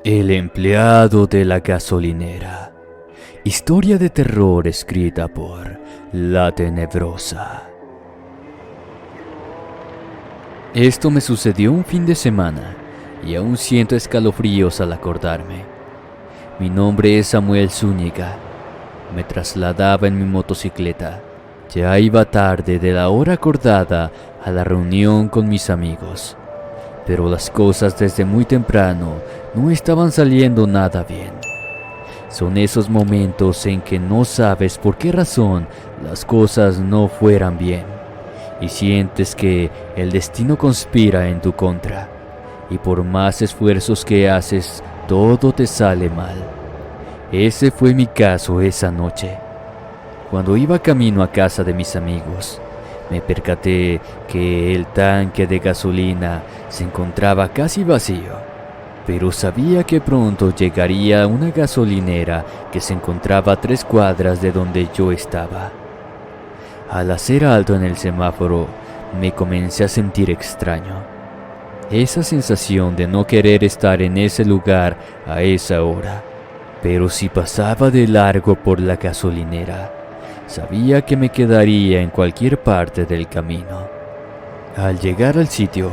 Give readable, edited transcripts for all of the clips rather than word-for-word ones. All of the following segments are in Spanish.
El empleado de la gasolinera. Historia de terror escrita por La Tenebrosa. Esto me sucedió un fin de semana y aún siento escalofríos al acordarme. Mi nombre es Samuel Zúñiga. Me trasladaba en mi motocicleta. Ya iba tarde de la hora acordada a la reunión con mis amigos. Pero las cosas desde muy temprano no estaban saliendo nada bien. Son esos momentos en que no sabes por qué razón las cosas no fueran bien y sientes que el destino conspira en tu contra y por más esfuerzos que haces todo te sale mal. Ese fue mi caso esa noche. Cuando iba camino a casa de mis amigos, me percaté que el tanque de gasolina se encontraba casi vacío, pero sabía que pronto llegaría a una gasolinera que se encontraba a 3 cuadras de donde yo estaba. Al hacer alto en el semáforo, me comencé a sentir extraño. Esa sensación de no querer estar en ese lugar a esa hora. Pero si pasaba de largo por la gasolinera, sabía que me quedaría en cualquier parte del camino. Al llegar al sitio,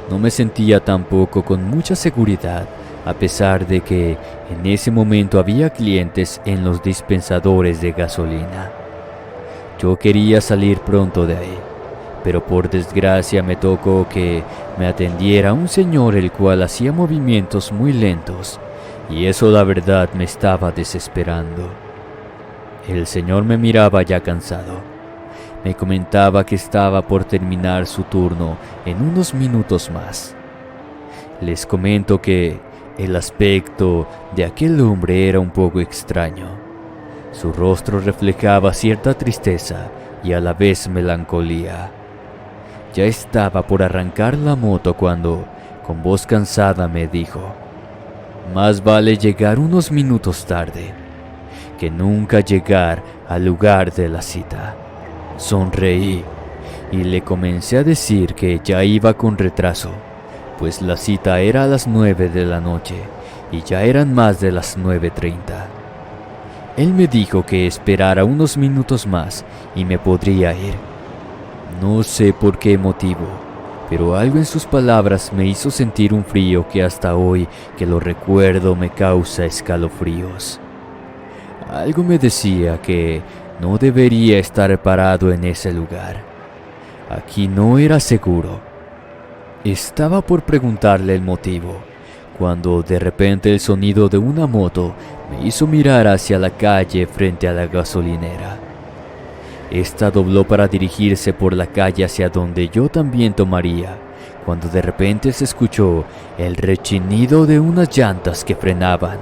no me sentía tampoco con mucha seguridad, a pesar de que en ese momento había clientes en los dispensadores de gasolina. Yo quería salir pronto de ahí, pero por desgracia me tocó que me atendiera un señor el cual hacía movimientos muy lentos, y eso la verdad me estaba desesperando. El señor me miraba ya cansado. Me comentaba que estaba por terminar su turno en unos minutos más. Les comento que el aspecto de aquel hombre era un poco extraño. Su rostro reflejaba cierta tristeza y a la vez melancolía. Ya estaba por arrancar la moto cuando, con voz cansada, me dijo: «Más vale llegar unos minutos tarde que nunca llegar al lugar de la cita». Sonreí y le comencé a decir que ya iba con retraso, pues la cita era a las 9 de la noche y ya eran más de las 9:30. Él me dijo que esperara unos minutos más y me podría ir. No sé por qué motivo, pero algo en sus palabras me hizo sentir un frío que hasta hoy que lo recuerdo me causa escalofríos. Algo me decía que no debería estar parado en ese lugar. Aquí no era seguro. Estaba por preguntarle el motivo, cuando de repente el sonido de una moto me hizo mirar hacia la calle frente a la gasolinera. Esta dobló para dirigirse por la calle hacia donde yo también tomaría, cuando de repente se escuchó el rechinido de unas llantas que frenaban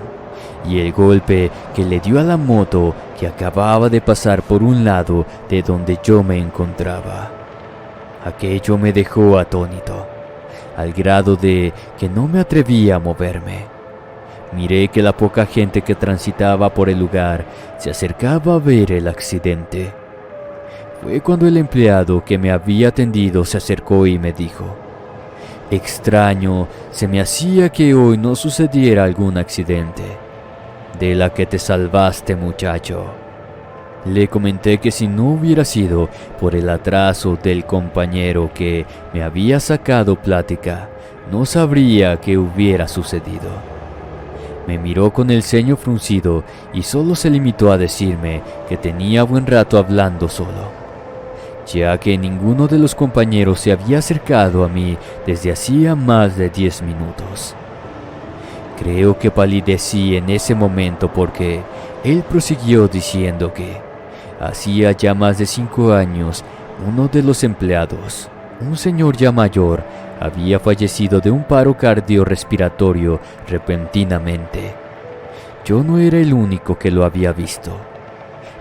y el golpe que le dio a la moto que acababa de pasar por un lado de donde yo me encontraba. Aquello me dejó atónito, al grado de que no me atrevía a moverme. Miré que la poca gente que transitaba por el lugar se acercaba a ver el accidente. Fue cuando el empleado que me había atendido se acercó y me dijo: «Extraño, se me hacía que hoy no sucediera algún accidente. De la que te salvaste, muchacho». Le comenté que si no hubiera sido por el atraso del compañero que me había sacado plática, no sabría qué hubiera sucedido. Me miró con el ceño fruncido y solo se limitó a decirme que tenía buen rato hablando solo, ya que ninguno de los compañeros se había acercado a mí desde hacía más de 10 minutos. Creo que palidecí en ese momento porque él prosiguió diciendo que hacía ya más de 5 años uno de los empleados, un señor ya mayor, había fallecido de un paro cardiorrespiratorio repentinamente. Yo no era el único que lo había visto.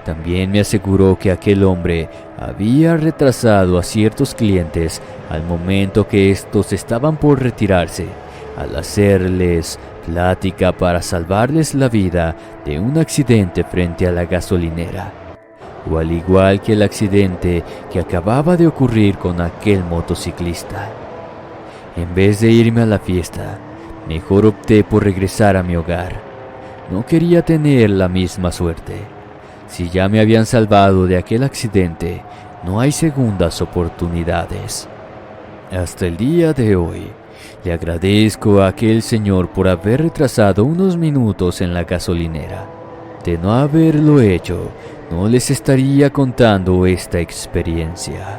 También me aseguró que aquel hombre había retrasado a ciertos clientes al momento que estos estaban por retirarse, al hacerles plática para salvarles la vida de un accidente frente a la gasolinera, o al igual que el accidente que acababa de ocurrir con aquel motociclista. En vez de irme a la fiesta, Mejor opté por regresar a mi hogar. No quería tener la misma suerte. Si ya me habían salvado de aquel accidente, no hay segundas oportunidades. Hasta el día de hoy, le agradezco a aquel señor por haber retrasado unos minutos en la gasolinera. De no haberlo hecho, no les estaría contando esta experiencia.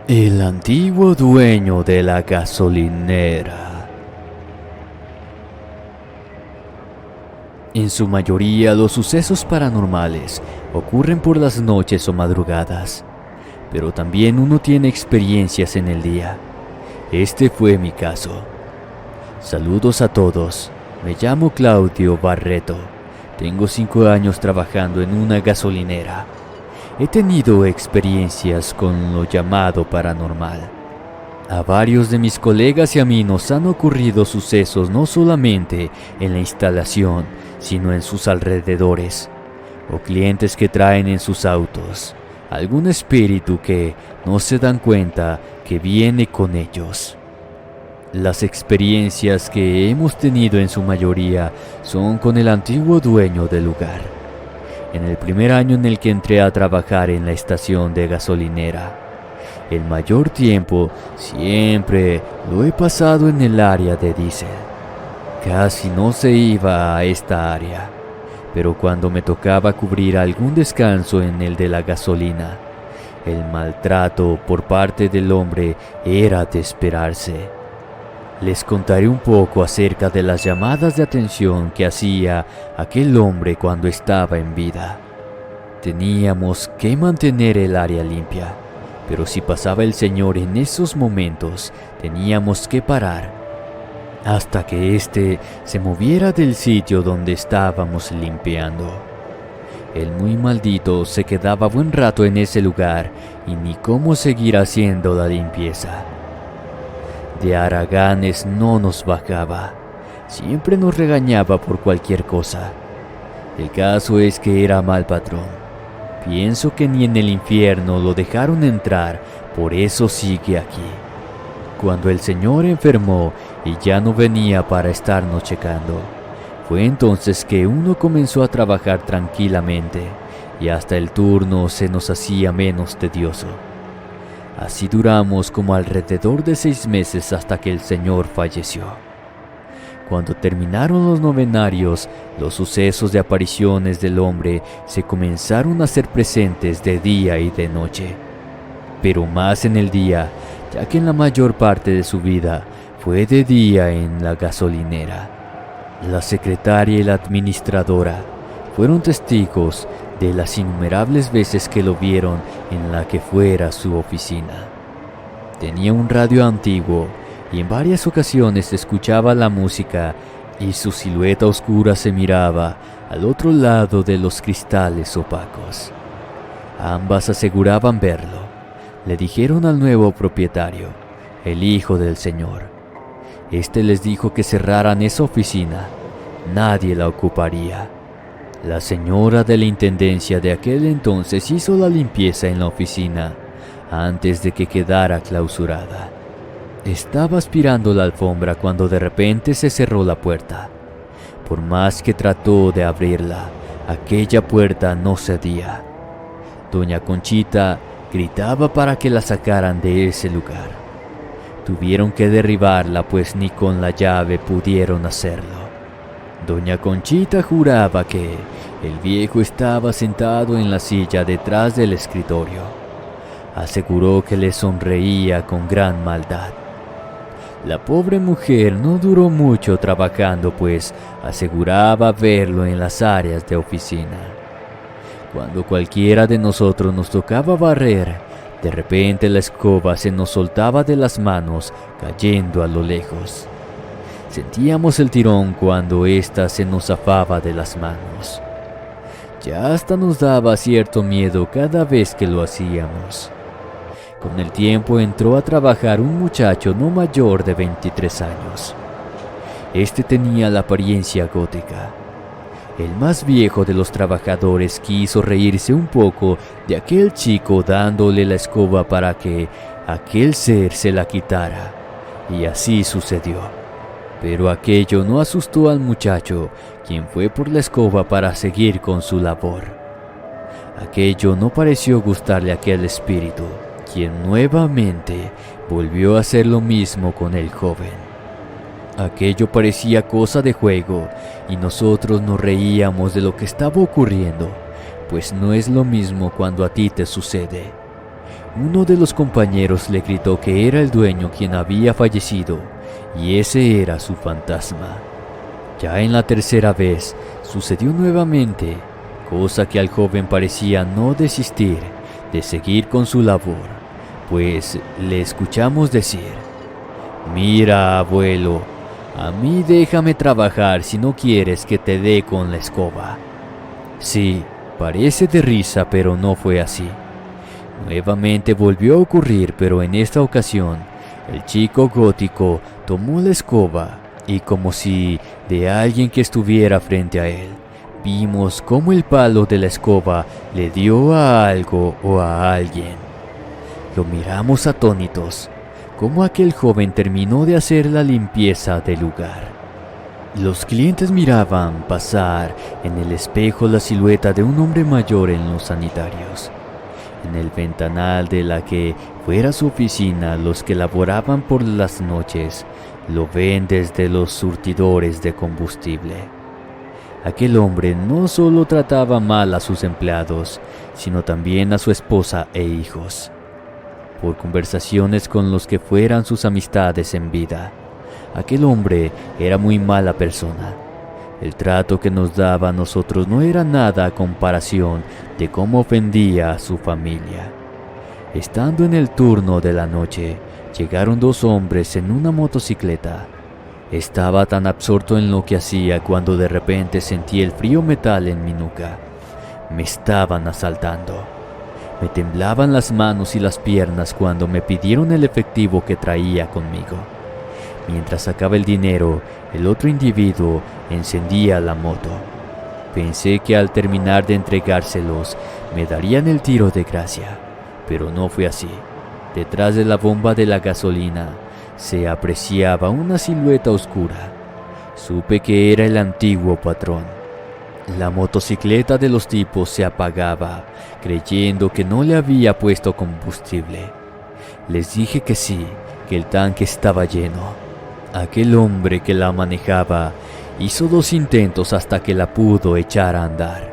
El antiguo dueño de la gasolinera. En su mayoría, los sucesos paranormales ocurren por las noches o madrugadas, pero también uno tiene experiencias en el día. Este fue mi caso. Saludos a todos. Me llamo Claudio Barreto. Tengo 5 años trabajando en una gasolinera. He tenido experiencias con lo llamado paranormal. A varios de mis colegas y a mí nos han ocurrido sucesos no solamente en la instalación, sino en sus alrededores, o clientes que traen en sus autos algún espíritu que no se dan cuenta que viene con ellos. Las experiencias que hemos tenido en su mayoría son con el antiguo dueño del lugar. En el primer año en el que entré a trabajar en la estación de gasolinera, el mayor tiempo siempre lo he pasado en el área de diésel. Casi no se iba a esta área, pero cuando me tocaba cubrir algún descanso en el de la gasolina, el maltrato por parte del hombre era de esperarse. Les contaré un poco acerca de las llamadas de atención que hacía aquel hombre cuando estaba en vida. Teníamos que mantener el área limpia, pero si pasaba el señor en esos momentos, teníamos que parar hasta que éste se moviera del sitio donde estábamos limpiando. El muy maldito se quedaba buen rato en ese lugar y ni cómo seguir haciendo la limpieza. De haraganes no nos bajaba, siempre nos regañaba por cualquier cosa. El caso es que era mal patrón. Pienso que ni en el infierno lo dejaron entrar, por eso sigue aquí. Cuando el señor enfermó y ya no venía para estarnos checando, fue entonces que uno comenzó a trabajar tranquilamente y hasta el turno se nos hacía menos tedioso. Así duramos como alrededor de 6 meses hasta que el señor falleció. Cuando terminaron los novenarios, los sucesos de apariciones del hombre se comenzaron a hacer presentes de día y de noche, pero más en el día, ya que en la mayor parte de su vida fue de día en la gasolinera. La secretaria y la administradora fueron testigos de las innumerables veces que lo vieron en la que fuera su oficina. Tenía un radio antiguo y en varias ocasiones escuchaba la música y su silueta oscura se miraba al otro lado de los cristales opacos. Ambas aseguraban verlo. Le dijeron al nuevo propietario, el hijo del señor. Este les dijo que cerraran esa oficina. Nadie la ocuparía. La señora de la intendencia de aquel entonces hizo la limpieza en la oficina antes de que quedara clausurada. Estaba aspirando la alfombra cuando de repente se cerró la puerta. Por más que trató de abrirla, aquella puerta no cedía. Doña Conchita gritaba para que la sacaran de ese lugar. Tuvieron que derribarla, pues ni con la llave pudieron hacerlo. Doña Conchita juraba que el viejo estaba sentado en la silla detrás del escritorio. Aseguró que le sonreía con gran maldad. La pobre mujer no duró mucho trabajando, pues aseguraba verlo en las áreas de oficina. Cuando cualquiera de nosotros nos tocaba barrer, de repente la escoba se nos soltaba de las manos, cayendo a lo lejos. Sentíamos el tirón cuando ésta se nos zafaba de las manos. Ya hasta nos daba cierto miedo cada vez que lo hacíamos. Con el tiempo entró a trabajar un muchacho no mayor de 23 años. Este tenía la apariencia gótica. El más viejo de los trabajadores quiso reírse un poco de aquel chico dándole la escoba para que aquel ser se la quitara, Y así sucedió. Pero aquello no asustó al muchacho, quien fue por la escoba para seguir con su labor. Aquello no pareció gustarle a aquel espíritu, quien nuevamente volvió a hacer lo mismo con el joven. Aquello parecía cosa de juego y nosotros nos reíamos de lo que estaba ocurriendo, pues no es lo mismo cuando a ti te sucede. Uno de los compañeros le gritó que era el dueño quien había fallecido y ese era su fantasma. Ya en la tercera vez sucedió nuevamente, cosa que al joven parecía no desistir de seguir con su labor, pues le escuchamos decir: «Mira, abuelo, a mí déjame trabajar si no quieres que te dé con la escoba». Sí, parece de risa, pero no fue así. Nuevamente volvió a ocurrir, pero en esta ocasión, el chico gótico tomó la escoba y como si de alguien que estuviera frente a él, vimos cómo el palo de la escoba le dio a algo o a alguien. Lo miramos atónitos, como aquel joven terminó de hacer la limpieza del lugar. Los clientes miraban pasar en el espejo la silueta de un hombre mayor en los sanitarios. En el ventanal de la que fuera su oficina, los que laboraban por las noches lo ven desde los surtidores de combustible. Aquel hombre no solo trataba mal a sus empleados, sino también a su esposa e hijos. Por conversaciones con los que fueran sus amistades en vida, aquel hombre era muy mala persona. El trato que nos daba a nosotros no era nada a comparación de cómo ofendía a su familia. Estando en el turno de la noche, llegaron dos hombres en una motocicleta. Estaba tan absorto en lo que hacía cuando de repente sentí el frío metal en mi nuca. Me estaban asaltando. Me temblaban las manos y las piernas cuando me pidieron el efectivo que traía conmigo. Mientras sacaba el dinero, el otro individuo encendía la moto. Pensé que al terminar de entregárselos me darían el tiro de gracia, pero no fue así. Detrás de la bomba de la gasolina se apreciaba una silueta oscura. Supe que era el antiguo patrón. La motocicleta de los tipos se apagaba, creyendo que no le había puesto combustible. Les dije que sí, que el tanque estaba lleno. Aquel hombre que la manejaba hizo 2 intentos hasta que la pudo echar a andar.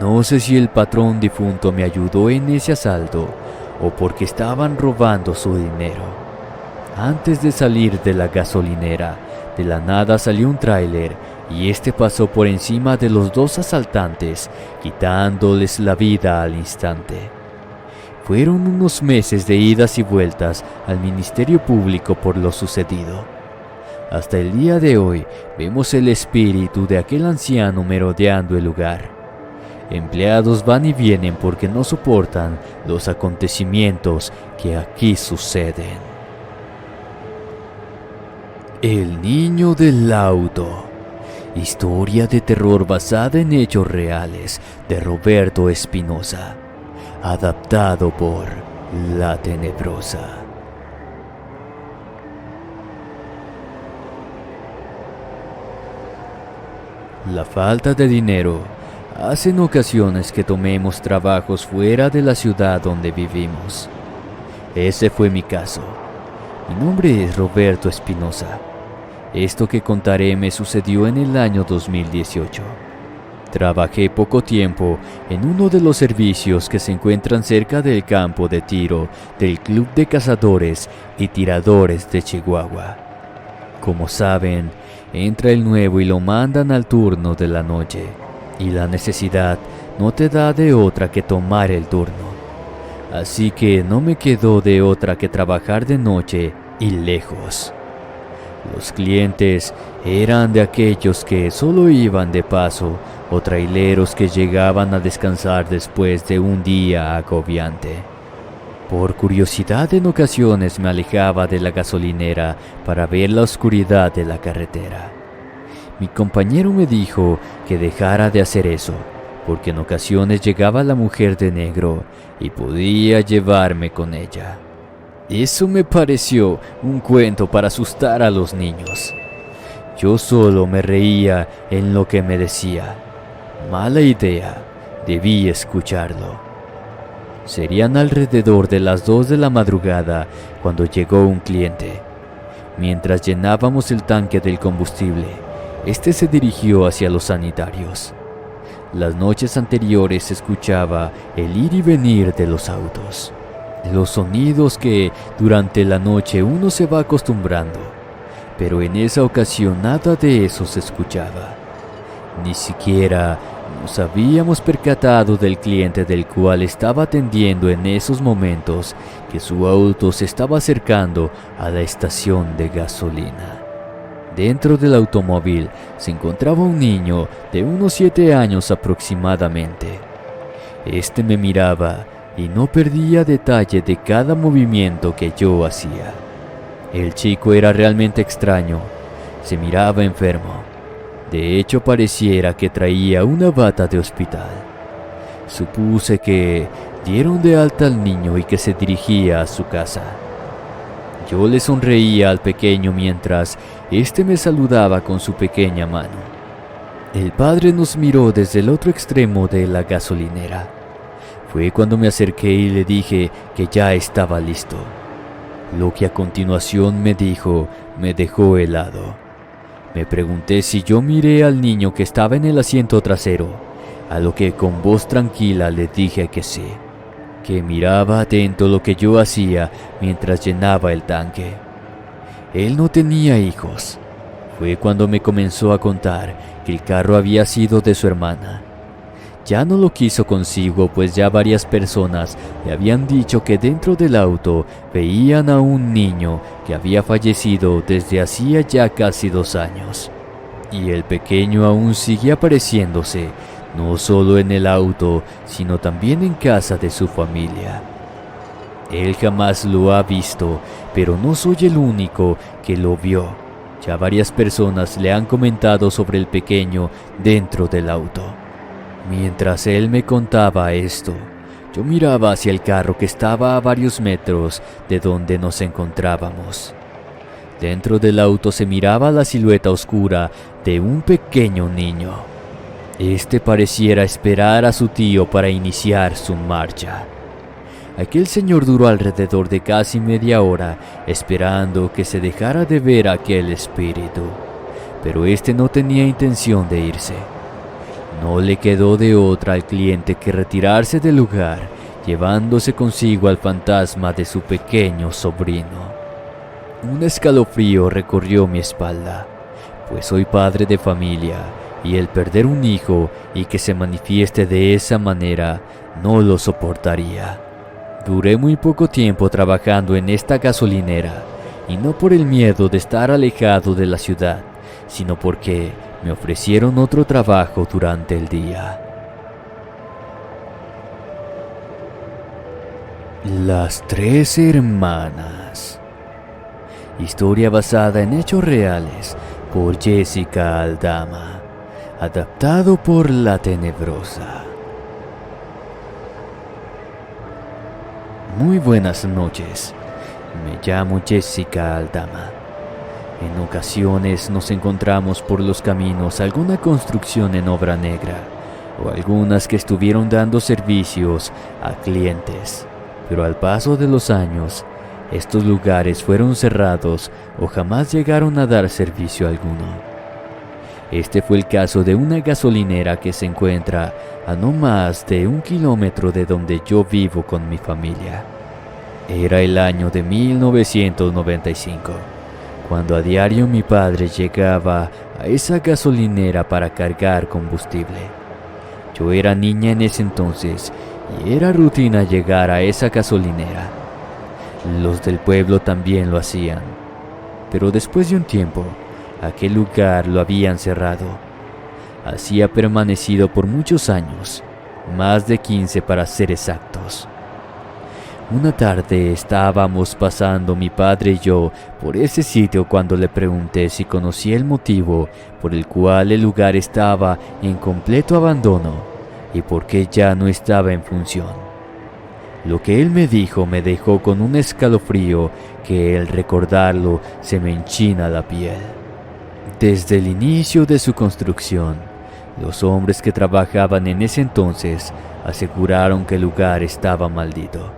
No sé si el patrón difunto me ayudó en ese asalto o porque estaban robando su dinero. Antes de salir de la gasolinera, de la nada salió un tráiler y este pasó por encima de los 2 asaltantes, quitándoles la vida al instante. Fueron unos meses de idas y vueltas al Ministerio Público por lo sucedido. Hasta el día de hoy vemos el espíritu de aquel anciano merodeando el lugar. Empleados van y vienen porque no soportan los acontecimientos que aquí suceden. El niño del auto. Historia de terror basada en hechos reales de Roberto Espinosa. Adaptado por La Tenebrosa. La falta de dinero hace en ocasiones que tomemos trabajos fuera de la ciudad donde vivimos. Ese fue mi caso. Mi nombre es Roberto Espinosa. Esto que contaré me sucedió en el año 2018. Trabajé poco tiempo en uno de los servicios que se encuentran cerca del campo de tiro del Club de Cazadores y Tiradores de Chihuahua. Como saben, entra el nuevo y lo mandan al turno de la noche, y la necesidad no te da de otra que tomar el turno. Así que no me quedó de otra que trabajar de noche y lejos. Los clientes eran de aquellos que solo iban de paso o traileros que llegaban a descansar después de un día agobiante. Por curiosidad en ocasiones me alejaba de la gasolinera para ver la oscuridad de la carretera. Mi compañero me dijo que dejara de hacer eso, porque en ocasiones llegaba la mujer de negro y podía llevarme con ella. Eso me pareció un cuento para asustar a los niños. Yo solo me reía en lo que me decía. Mala idea, debí escucharlo. Serían alrededor de las 2 de la madrugada cuando llegó un cliente. Mientras llenábamos el tanque del combustible, este se dirigió hacia los sanitarios. Las noches anteriores se escuchaba el ir y venir de los autos. Los sonidos que durante la noche uno se va acostumbrando, pero en esa ocasión nada de eso se escuchaba. Ni siquiera nos habíamos percatado del cliente del cual estaba atendiendo en esos momentos que su auto se estaba acercando a la estación de gasolina. Dentro del automóvil se encontraba un niño de unos 7 años aproximadamente. Este me miraba y no perdía detalle de cada movimiento que yo hacía. El chico era realmente extraño, se miraba enfermo. De hecho, pareciera que traía una bata de hospital. Supuse que dieron de alta al niño y que se dirigía a su casa. Yo le sonreía al pequeño mientras este me saludaba con su pequeña mano. El padre nos miró desde el otro extremo de la gasolinera. Fue cuando me acerqué y le dije que ya estaba listo. Lo que a continuación me dijo me dejó helado. Me pregunté si yo miré al niño que estaba en el asiento trasero, a lo que con voz tranquila le dije que sí, que miraba atento lo que yo hacía mientras llenaba el tanque. Él no tenía hijos. Fue cuando me comenzó a contar que el carro había sido de su hermana. Ya no lo quiso consigo, pues ya varias personas le habían dicho que dentro del auto veían a un niño que había fallecido desde hacía ya casi 2 años. Y el pequeño aún sigue apareciéndose, no solo en el auto, sino también en casa de su familia. Él jamás lo ha visto, pero no soy el único que lo vio. Ya varias personas le han comentado sobre el pequeño dentro del auto. Mientras él me contaba esto, yo miraba hacia el carro que estaba a varios metros de donde nos encontrábamos. Dentro del auto se miraba la silueta oscura de un pequeño niño. Este pareciera esperar a su tío para iniciar su marcha. Aquel señor duró alrededor de casi media hora esperando que se dejara de ver aquel espíritu, pero este no tenía intención de irse. No le quedó de otra al cliente que retirarse del lugar, llevándose consigo al fantasma de su pequeño sobrino. Un escalofrío recorrió mi espalda, pues soy padre de familia y el perder un hijo y que se manifieste de esa manera no lo soportaría. Duré muy poco tiempo trabajando en esta gasolinera, y no por el miedo de estar alejado de la ciudad, sino porque me ofrecieron otro trabajo durante el día. Las 3 hermanas. Historia basada en hechos reales por Jessica Aldama. Adaptado por La Tenebrosa. Muy buenas noches. Me llamo Jessica Aldama. En ocasiones nos encontramos por los caminos alguna construcción en obra negra o algunas que estuvieron dando servicios a clientes, pero al paso de los años, estos lugares fueron cerrados o jamás llegaron a dar servicio alguno. Este fue el caso de una gasolinera que se encuentra a no más de 1 kilómetro de donde yo vivo con mi familia. Era el año de 1995. Cuando a diario mi padre llegaba a esa gasolinera para cargar combustible. Yo era niña en ese entonces y era rutina llegar a esa gasolinera. Los del pueblo también lo hacían, pero después de un tiempo, aquel lugar lo habían cerrado. Así ha permanecido por muchos años, más de 15 para ser exactos. Una tarde estábamos pasando mi padre y yo por ese sitio cuando le pregunté si conocía el motivo por el cual el lugar estaba en completo abandono y por qué ya no estaba en función. Lo que él me dijo me dejó con un escalofrío que al recordarlo se me enchina la piel. Desde el inicio de su construcción, los hombres que trabajaban en ese entonces aseguraron que el lugar estaba maldito,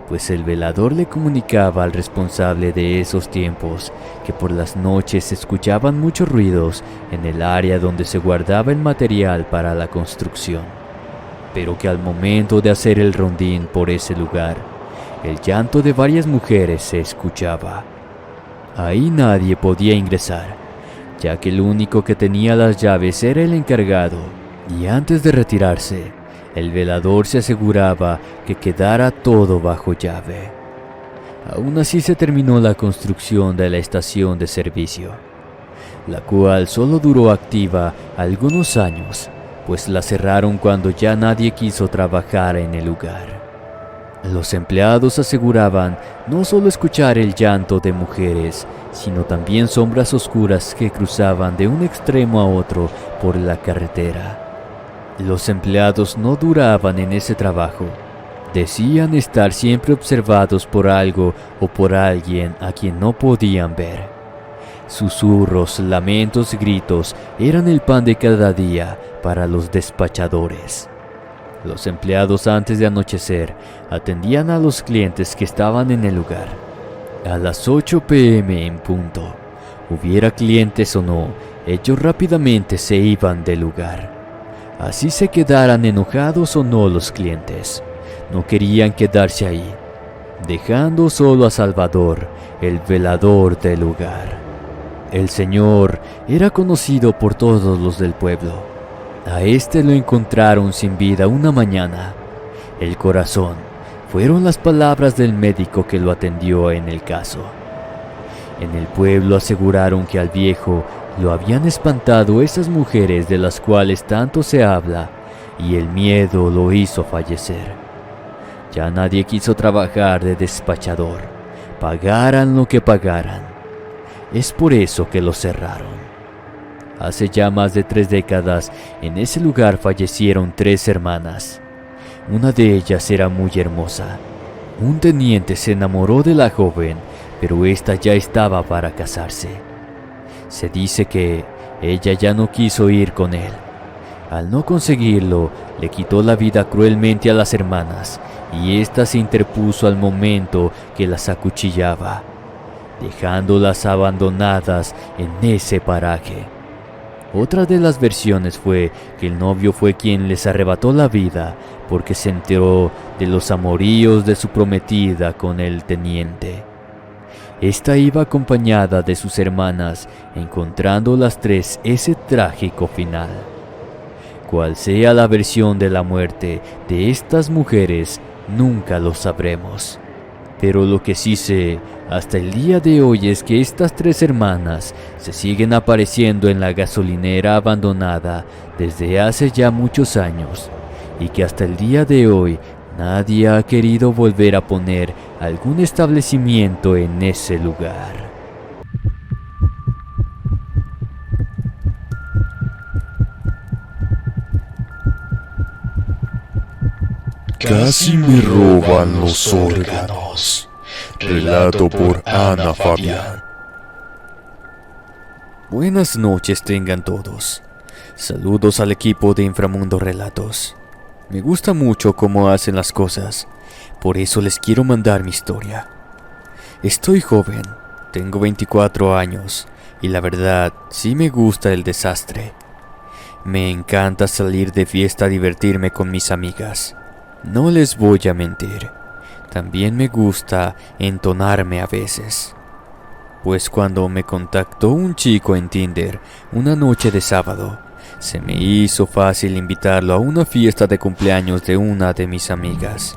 pues el velador le comunicaba al responsable de esos tiempos que por las noches se escuchaban muchos ruidos en el área donde se guardaba el material para la construcción, pero que al momento de hacer el rondín por ese lugar, el llanto de varias mujeres se escuchaba. Ahí nadie podía ingresar, ya que el único que tenía las llaves era el encargado, y antes de retirarse, el velador se aseguraba que quedara todo bajo llave. Aún así se terminó la construcción de la estación de servicio, la cual solo duró activa algunos años, pues la cerraron cuando ya nadie quiso trabajar en el lugar. Los empleados aseguraban no solo escuchar el llanto de mujeres, sino también sombras oscuras que cruzaban de un extremo a otro por la carretera. Los empleados no duraban en ese trabajo. Decían estar siempre observados por algo o por alguien a quien no podían ver. Susurros, lamentos, gritos eran el pan de cada día para los despachadores. Los empleados antes de anochecer atendían a los clientes que estaban en el lugar. A las 8 p.m. en punto, hubiera clientes o no, ellos rápidamente se iban del lugar. Así se quedaran enojados o no los clientes, no querían quedarse ahí, dejando solo a Salvador, el velador del lugar. El señor era conocido por todos los del pueblo. A este lo encontraron sin vida una mañana. El corazón fueron las palabras del médico que lo atendió en el caso. En el pueblo aseguraron que al viejo lo habían espantado esas mujeres de las cuales tanto se habla, y el miedo lo hizo fallecer. Ya nadie quiso trabajar de despachador, pagaran lo que pagaran. Es por eso que lo cerraron. Hace ya más de 3 décadas, en ese lugar fallecieron 3 hermanas. Una de ellas era muy hermosa. Un teniente se enamoró de la joven, pero esta ya estaba para casarse. Se dice que ella ya no quiso ir con él. Al no conseguirlo, le quitó la vida cruelmente a las hermanas, y ésta se interpuso al momento que las acuchillaba, dejándolas abandonadas en ese paraje. Otra de las versiones fue que el novio fue quien les arrebató la vida porque se enteró de los amoríos de su prometida con el teniente. Esta iba acompañada de sus hermanas, encontrando las 3 ese trágico final. Cual sea la versión de la muerte de estas mujeres, nunca lo sabremos. Pero lo que sí sé hasta el día de hoy es que estas 3 hermanas se siguen apareciendo en la gasolinera abandonada desde hace ya muchos años, y que hasta el día de hoy nadie ha querido volver a poner algún establecimiento en ese lugar. Casi me roban los órganos. Relato por Ana Fabián. Buenas noches tengan todos. Saludos al equipo de Inframundo Relatos. Me gusta mucho cómo hacen las cosas, por eso les quiero mandar mi historia. Estoy joven, tengo 24 años, y la verdad sí me gusta el desastre. Me encanta salir de fiesta a divertirme con mis amigas. No les voy a mentir, también me gusta entonarme a veces. Pues cuando me contactó un chico en Tinder una noche de sábado, se me hizo fácil invitarlo a una fiesta de cumpleaños de una de mis amigas.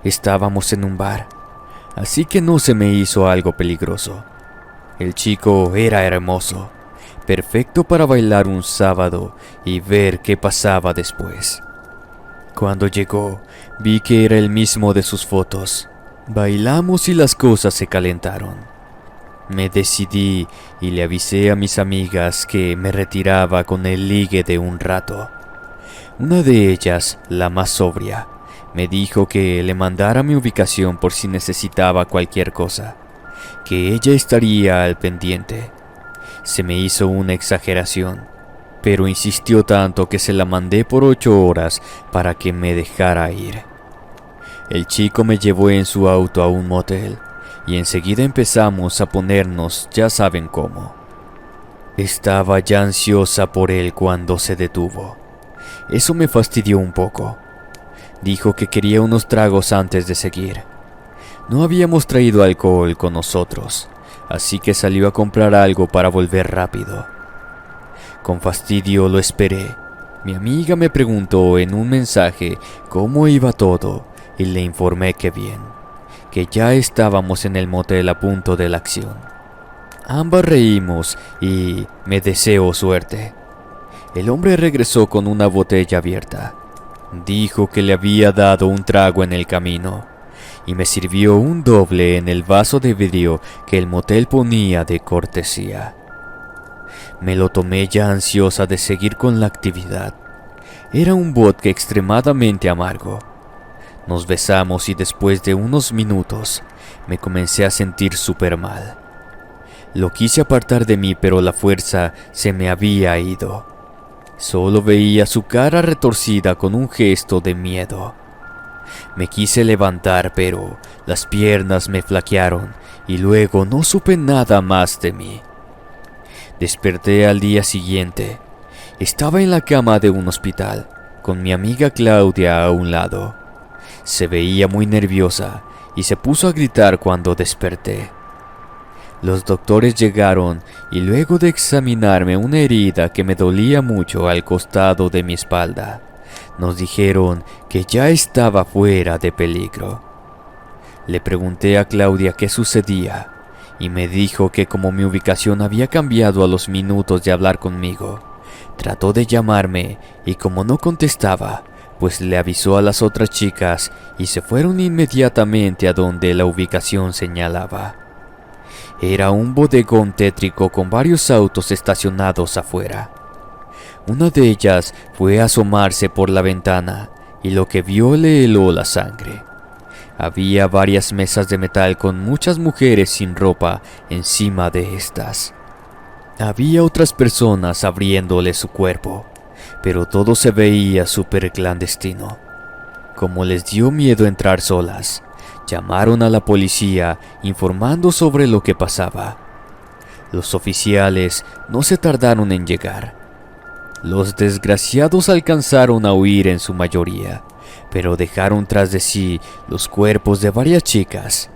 Estábamos en un bar, así que no se me hizo algo peligroso. El chico era hermoso, perfecto para bailar un sábado y ver qué pasaba después. Cuando llegó, vi que era el mismo de sus fotos. Bailamos y las cosas se calentaron. Me decidí y le avisé a mis amigas que me retiraba con el ligue de un rato. Una de ellas, la más sobria, Me dijo que le mandara mi ubicación por si necesitaba cualquier cosa, que ella estaría al pendiente. Se me hizo una exageración, pero insistió tanto que se la mandé por 8 horas para que me dejara ir. El chico me llevó en su auto a un motel y enseguida empezamos a ponernos ya saben cómo. Estaba ya ansiosa por él cuando se detuvo. Eso me fastidió un poco. Dijo que quería unos tragos antes de seguir. No habíamos traído alcohol con nosotros, así que salió a comprar algo para volver rápido. Con fastidio lo esperé. Mi amiga me preguntó en un mensaje cómo iba todo y le informé que bien, que ya estábamos en el motel a punto de la acción. Ambas reímos y me deseó suerte. El hombre regresó con una botella abierta. Dijo que le había dado un trago en el camino y me sirvió un doble en el vaso de vidrio que el motel ponía de cortesía. Me lo tomé ya ansiosa de seguir con la actividad. Era un vodka extremadamente amargo. Nos besamos y después de unos minutos me comencé a sentir súper mal. Lo quise apartar de mí, pero la fuerza se me había ido. Solo veía su cara retorcida con un gesto de miedo. Me quise levantar, pero las piernas me flaquearon y luego no supe nada más de mí. Desperté al día siguiente. Estaba en la cama de un hospital, con mi amiga Claudia a un lado. Se veía muy nerviosa y se puso a gritar cuando desperté. Los doctores llegaron y luego de examinarme una herida que me dolía mucho al costado de mi espalda, nos dijeron que ya estaba fuera de peligro. Le pregunté a Claudia qué sucedía y me dijo que como mi ubicación había cambiado a los minutos de hablar conmigo, trató de llamarme y como no contestaba, pues le avisó a las otras chicas y se fueron inmediatamente a donde la ubicación señalaba. Era un bodegón tétrico con varios autos estacionados afuera. Una de ellas fue a asomarse por la ventana y lo que vio le heló la sangre. Había varias mesas de metal con muchas mujeres sin ropa encima de estas. Había otras personas abriéndole su cuerpo, pero todo se veía súper clandestino. Como les dio miedo entrar solas, llamaron a la policía informando sobre lo que pasaba. Los oficiales no se tardaron en llegar. Los desgraciados alcanzaron a huir en su mayoría, pero dejaron tras de sí los cuerpos de varias chicas,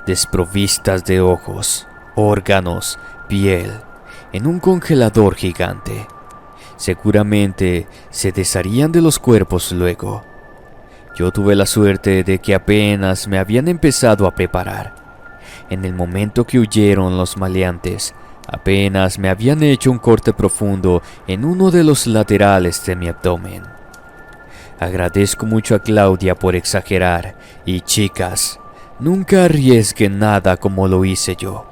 desprovistas de ojos, órganos, piel, en un congelador gigante. Seguramente se desharían de los cuerpos luego. Yo tuve la suerte de que apenas me habían empezado a preparar. En el momento que huyeron los maleantes, apenas me habían hecho un corte profundo en uno de los laterales de mi abdomen. Agradezco mucho a Claudia por exagerar y chicas, nunca arriesguen nada como lo hice yo.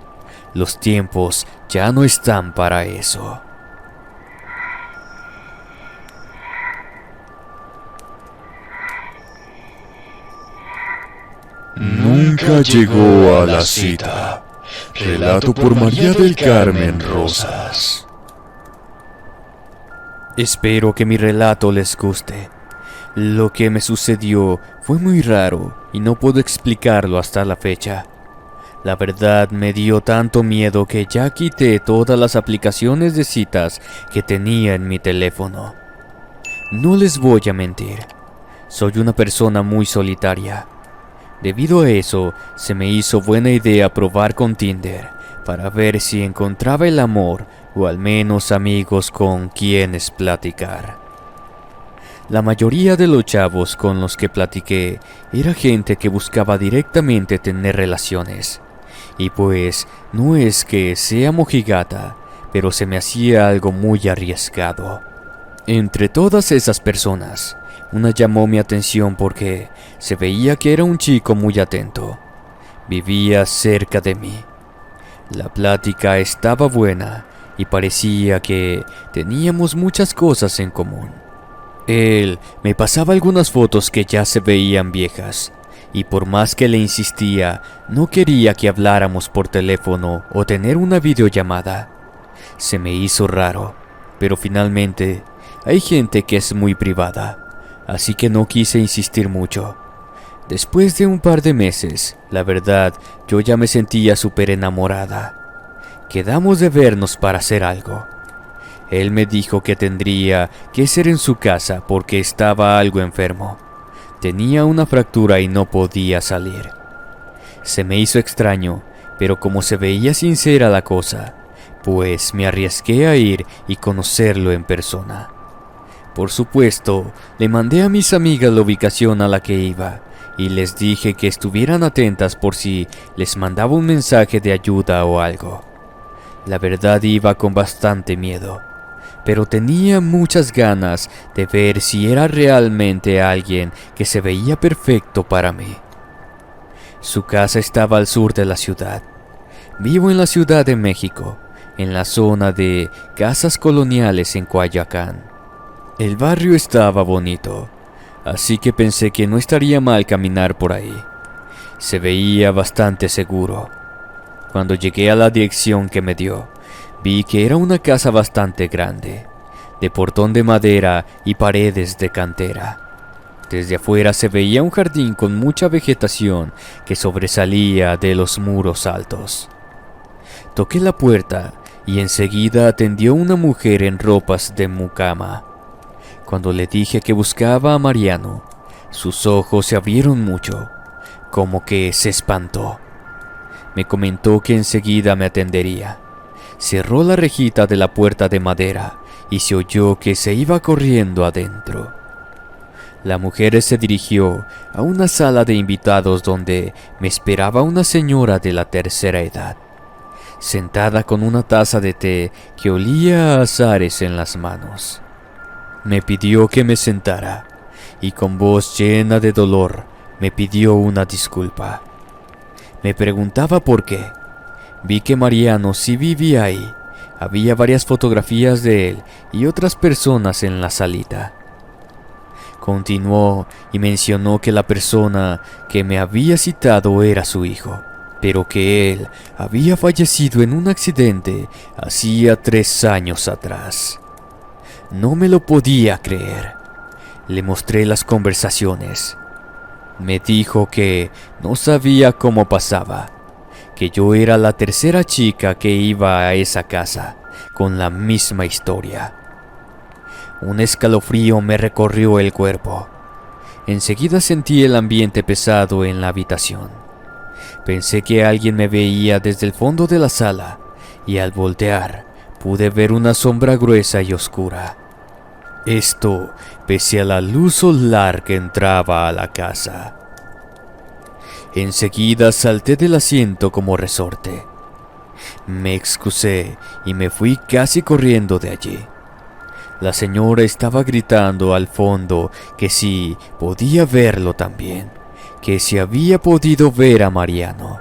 Los tiempos ya no están para eso. Nunca llegó a la cita. Relato por María del Carmen Rosas. Espero que mi relato les guste. Lo que me sucedió fue muy raro y no puedo explicarlo hasta la fecha. La verdad me dio tanto miedo que ya quité todas las aplicaciones de citas que tenía en mi teléfono. No les voy a mentir, soy una persona muy solitaria. Debido a eso, se me hizo buena idea probar con Tinder para ver si encontraba el amor o al menos amigos con quienes platicar. La mayoría de los chavos con los que platiqué era gente que buscaba directamente tener relaciones. Y pues, no es que sea mojigata, pero se me hacía algo muy arriesgado. Entre todas esas personas, una llamó mi atención porque se veía que era un chico muy atento. Vivía cerca de mí. La plática estaba buena y parecía que teníamos muchas cosas en común. Él me pasaba algunas fotos que ya se veían viejas, y por más que le insistía, no quería que habláramos por teléfono o tener una videollamada. Se me hizo raro, pero finalmente hay gente que es muy privada, así que no quise insistir mucho. Después de un par de meses, la verdad, yo ya me sentía súper enamorada. Quedamos de vernos para hacer algo. Él me dijo que tendría que ser en su casa porque estaba algo enfermo. Tenía una fractura y no podía salir. Se me hizo extraño, pero como se veía sincera la cosa, pues me arriesgué a ir y conocerlo en persona. Por supuesto, le mandé a mis amigas la ubicación a la que iba y les dije que estuvieran atentas por si les mandaba un mensaje de ayuda o algo. La verdad iba con bastante miedo, pero tenía muchas ganas de ver si era realmente alguien que se veía perfecto para mí. Su casa estaba al sur de la ciudad. Vivo en la Ciudad de México, en la zona de casas coloniales en Coyoacán. El barrio estaba bonito, así que pensé que no estaría mal caminar por ahí. Se veía bastante seguro. Cuando llegué a la dirección que me dio, vi que era una casa bastante grande, de portón de madera y paredes de cantera. Desde afuera se veía un jardín con mucha vegetación que sobresalía de los muros altos. Toqué la puerta y enseguida atendió una mujer en ropas de mucama. Cuando le dije que buscaba a Mariano, sus ojos se abrieron mucho, como que se espantó. Me comentó que enseguida me atendería. Cerró la rejita de la puerta de madera y se oyó que se iba corriendo adentro. La mujer se dirigió a una sala de invitados donde me esperaba una señora de la tercera edad, sentada con una taza de té que olía a azares en las manos. Me pidió que me sentara y con voz llena de dolor me pidió una disculpa. Me preguntaba por qué. Vi que Mariano sí vivía ahí. Había varias fotografías de él y otras personas en la salita. Continuó y mencionó que la persona que me había citado era su hijo, pero que él había fallecido en un accidente hacía 3 años atrás. No me lo podía creer. Le mostré las conversaciones. Me dijo que no sabía cómo pasaba, que yo era la tercera chica que iba a esa casa, con la misma historia. Un escalofrío me recorrió el cuerpo. Enseguida sentí el ambiente pesado en la habitación. Pensé que alguien me veía desde el fondo de la sala, y al voltear, pude ver una sombra gruesa y oscura. Esto pese a la luz solar que entraba a la casa. Enseguida salté del asiento como resorte. Me excusé y me fui casi corriendo de allí. La señora estaba gritando al fondo que si podía verlo también, que si había podido ver a Mariano.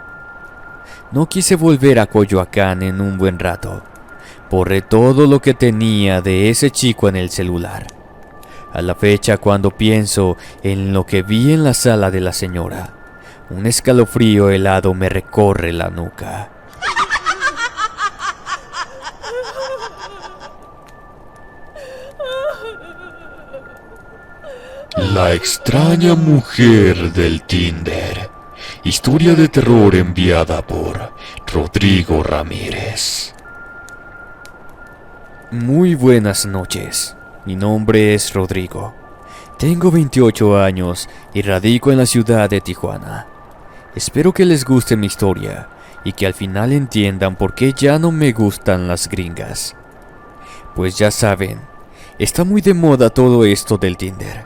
No quise volver a Coyoacán en un buen rato. Borré todo lo que tenía de ese chico en el celular. A la fecha, cuando pienso en lo que vi en la sala de la señora, un escalofrío helado me recorre la nuca. La extraña mujer del Tinder. Historia de terror enviada por Rodrigo Ramírez. Muy buenas noches. Mi nombre es Rodrigo. Tengo 28 años y radico en la ciudad de Tijuana. Espero que les guste mi historia y que al final entiendan por qué ya no me gustan las gringas. Pues ya saben, está muy de moda todo esto del Tinder.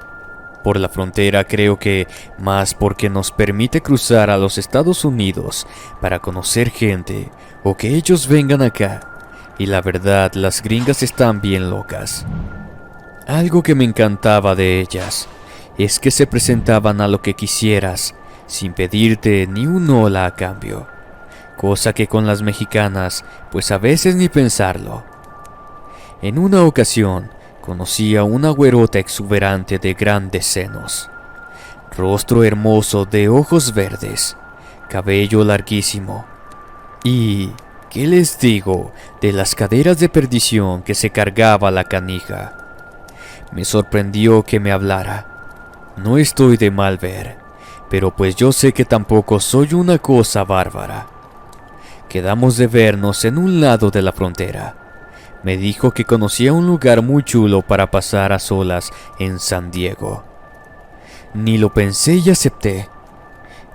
Por la frontera creo que más porque nos permite cruzar a los Estados Unidos para conocer gente o que ellos vengan acá. Y la verdad, las gringas están bien locas. Algo que me encantaba de ellas es que se presentaban a lo que quisieras sin pedirte ni un hola a cambio. Cosa que con las mexicanas, pues a veces ni pensarlo. En una ocasión, Conocí a una güerota exuberante de grandes senos, rostro hermoso de ojos verdes, cabello larguísimo y, ¿qué les digo de las caderas de perdición que se cargaba la canija? Me sorprendió que me hablara. No estoy de mal ver, pero pues yo sé que tampoco soy una cosa bárbara. Quedamos de vernos en un lado de la frontera. Me dijo que conocía un lugar muy chulo para pasar a solas en San Diego. Ni lo pensé y acepté.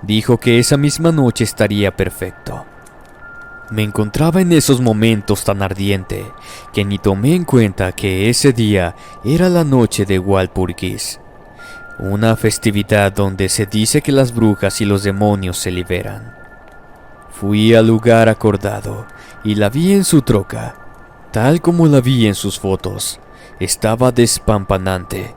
Dijo que esa misma noche estaría perfecto. Me encontraba en esos momentos tan ardiente que ni tomé en cuenta que ese día era la noche de Walpurgis, una festividad donde se dice que las brujas y los demonios se liberan. Fui al lugar acordado y la vi en su troca, tal como la vi en sus fotos. Estaba despampanante,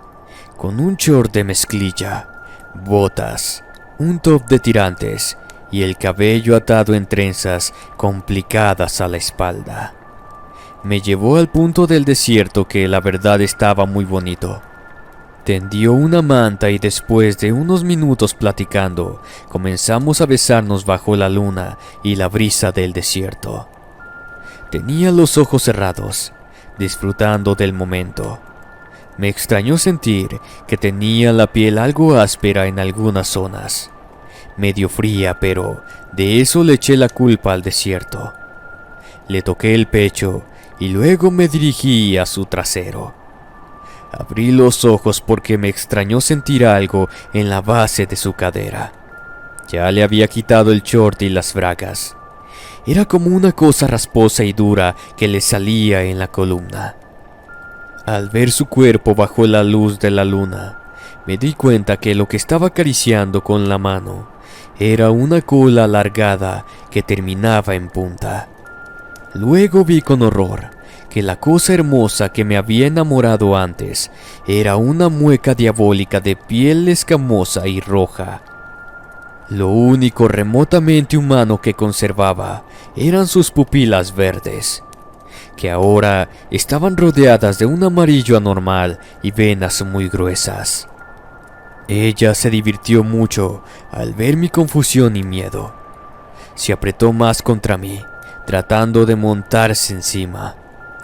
con un short de mezclilla, botas, un top de tirantes y el cabello atado en trenzas complicadas a la espalda. Me llevó al punto del desierto que la verdad estaba muy bonito. Tendió una manta y después de unos minutos platicando, comenzamos a besarnos bajo la luna y la brisa del desierto. Tenía los ojos cerrados, disfrutando del momento. Me extrañó sentir que tenía la piel algo áspera en algunas zonas, medio fría, pero de eso le eché la culpa al desierto. Le toqué el pecho y luego me dirigí a su trasero. Abrí los ojos porque me extrañó sentir algo en la base de su cadera. Ya le había quitado el short y las bragas. Era como una cosa rasposa y dura que le salía en la columna. Al ver su cuerpo bajo la luz de la luna, me di cuenta que lo que estaba acariciando con la mano era una cola alargada que terminaba en punta. Luego vi con horror que la cosa hermosa que me había enamorado antes era una mueca diabólica de piel escamosa y roja. Lo único remotamente humano que conservaba eran sus pupilas verdes, que ahora estaban rodeadas de un amarillo anormal y venas muy gruesas. Ella se divirtió mucho al ver mi confusión y miedo. Se apretó más contra mí, tratando de montarse encima.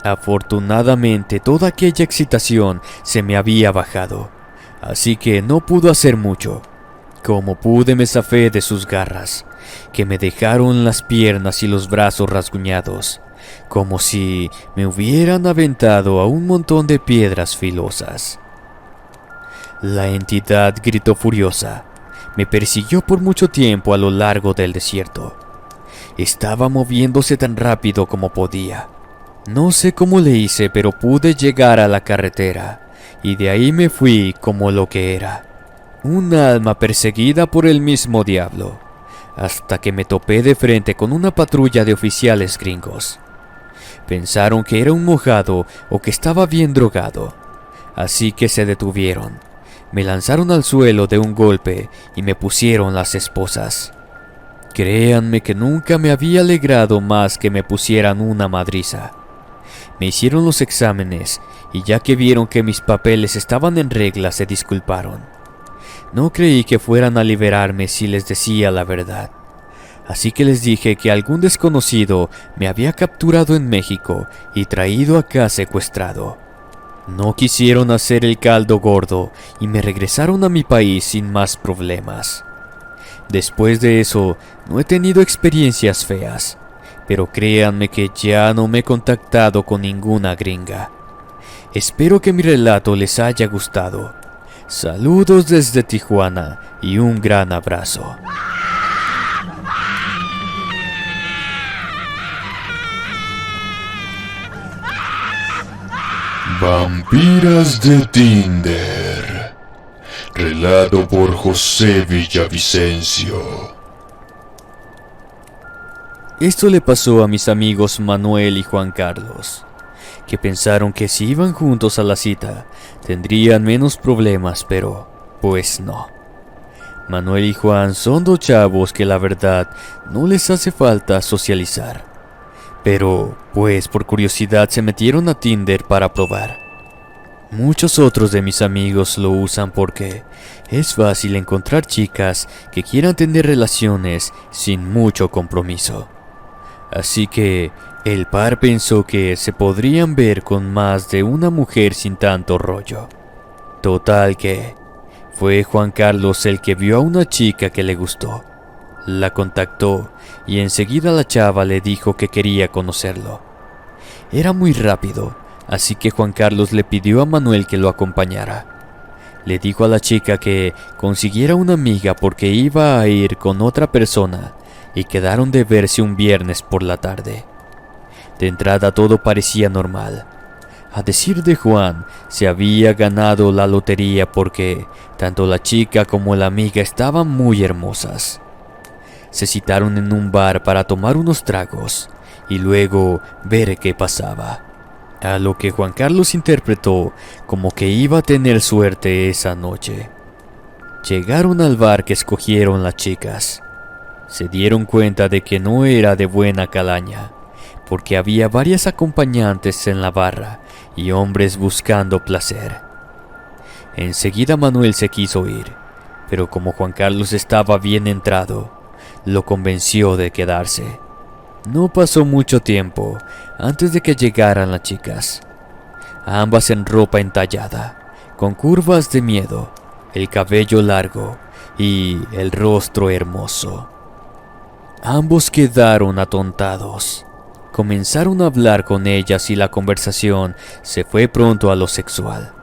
Afortunadamente toda aquella excitación se me había bajado, así que no pudo hacer mucho. Como pude me zafé de sus garras, que me dejaron las piernas y los brazos rasguñados, como si me hubieran aventado a un montón de piedras filosas. La entidad gritó furiosa. Me persiguió por mucho tiempo a lo largo del desierto. Estaba moviéndose tan rápido como podía. No sé cómo le hice, pero pude llegar a la carretera, y de ahí me fui como lo que era, un alma perseguida por el mismo diablo, hasta que me topé de frente con una patrulla de oficiales gringos. Pensaron que era un mojado o que estaba bien drogado, así que se detuvieron. Me lanzaron al suelo de un golpe y me pusieron las esposas. Créanme que nunca me había alegrado más que me pusieran una madriza. Me hicieron los exámenes y ya que vieron que mis papeles estaban en regla se disculparon. No creí que fueran a liberarme si les decía la verdad. Así que les dije que algún desconocido me había capturado en México y traído acá secuestrado. No quisieron hacer el caldo gordo y me regresaron a mi país sin más problemas. Después de eso, no he tenido experiencias feas, pero créanme que ya no me he contactado con ninguna gringa. Espero que mi relato les haya gustado. Saludos desde Tijuana y un gran abrazo. Vampiras de Tinder. Relato por José Villavicencio. Esto le pasó a mis amigos Manuel y Juan Carlos, que pensaron que si iban juntos a la cita, tendrían menos problemas, pero pues no. Manuel y Juan son dos chavos que la verdad no les hace falta socializar, pero pues por curiosidad se metieron a Tinder para probar. Muchos otros de mis amigos lo usan porque es fácil encontrar chicas que quieran tener relaciones sin mucho compromiso. Así que el par pensó que se podrían ver con más de una mujer sin tanto rollo. Total que fue Juan Carlos el que vio a una chica que le gustó. La contactó y enseguida la chava le dijo que quería conocerlo. Era muy rápido, así que Juan Carlos le pidió a Manuel que lo acompañara. Le dijo a la chica que consiguiera una amiga porque iba a ir con otra persona y quedaron de verse un viernes por la tarde. De entrada todo parecía normal. A decir de Juan, se había ganado la lotería porque tanto la chica como la amiga estaban muy hermosas. Se citaron en un bar para tomar unos tragos y luego ver qué pasaba. A lo que Juan Carlos interpretó como que iba a tener suerte esa noche. Llegaron al bar que escogieron las chicas. Se dieron cuenta de que no era de buena calaña, porque había varias acompañantes en la barra y hombres buscando placer. Enseguida Manuel se quiso ir, pero como Juan Carlos estaba bien entrado, lo convenció de quedarse. No pasó mucho tiempo antes de que llegaran las chicas, ambas en ropa entallada, con curvas de miedo, el cabello largo y el rostro hermoso. Ambos quedaron atontados. Comenzaron a hablar con ellas y la conversación se fue pronto a lo sexual.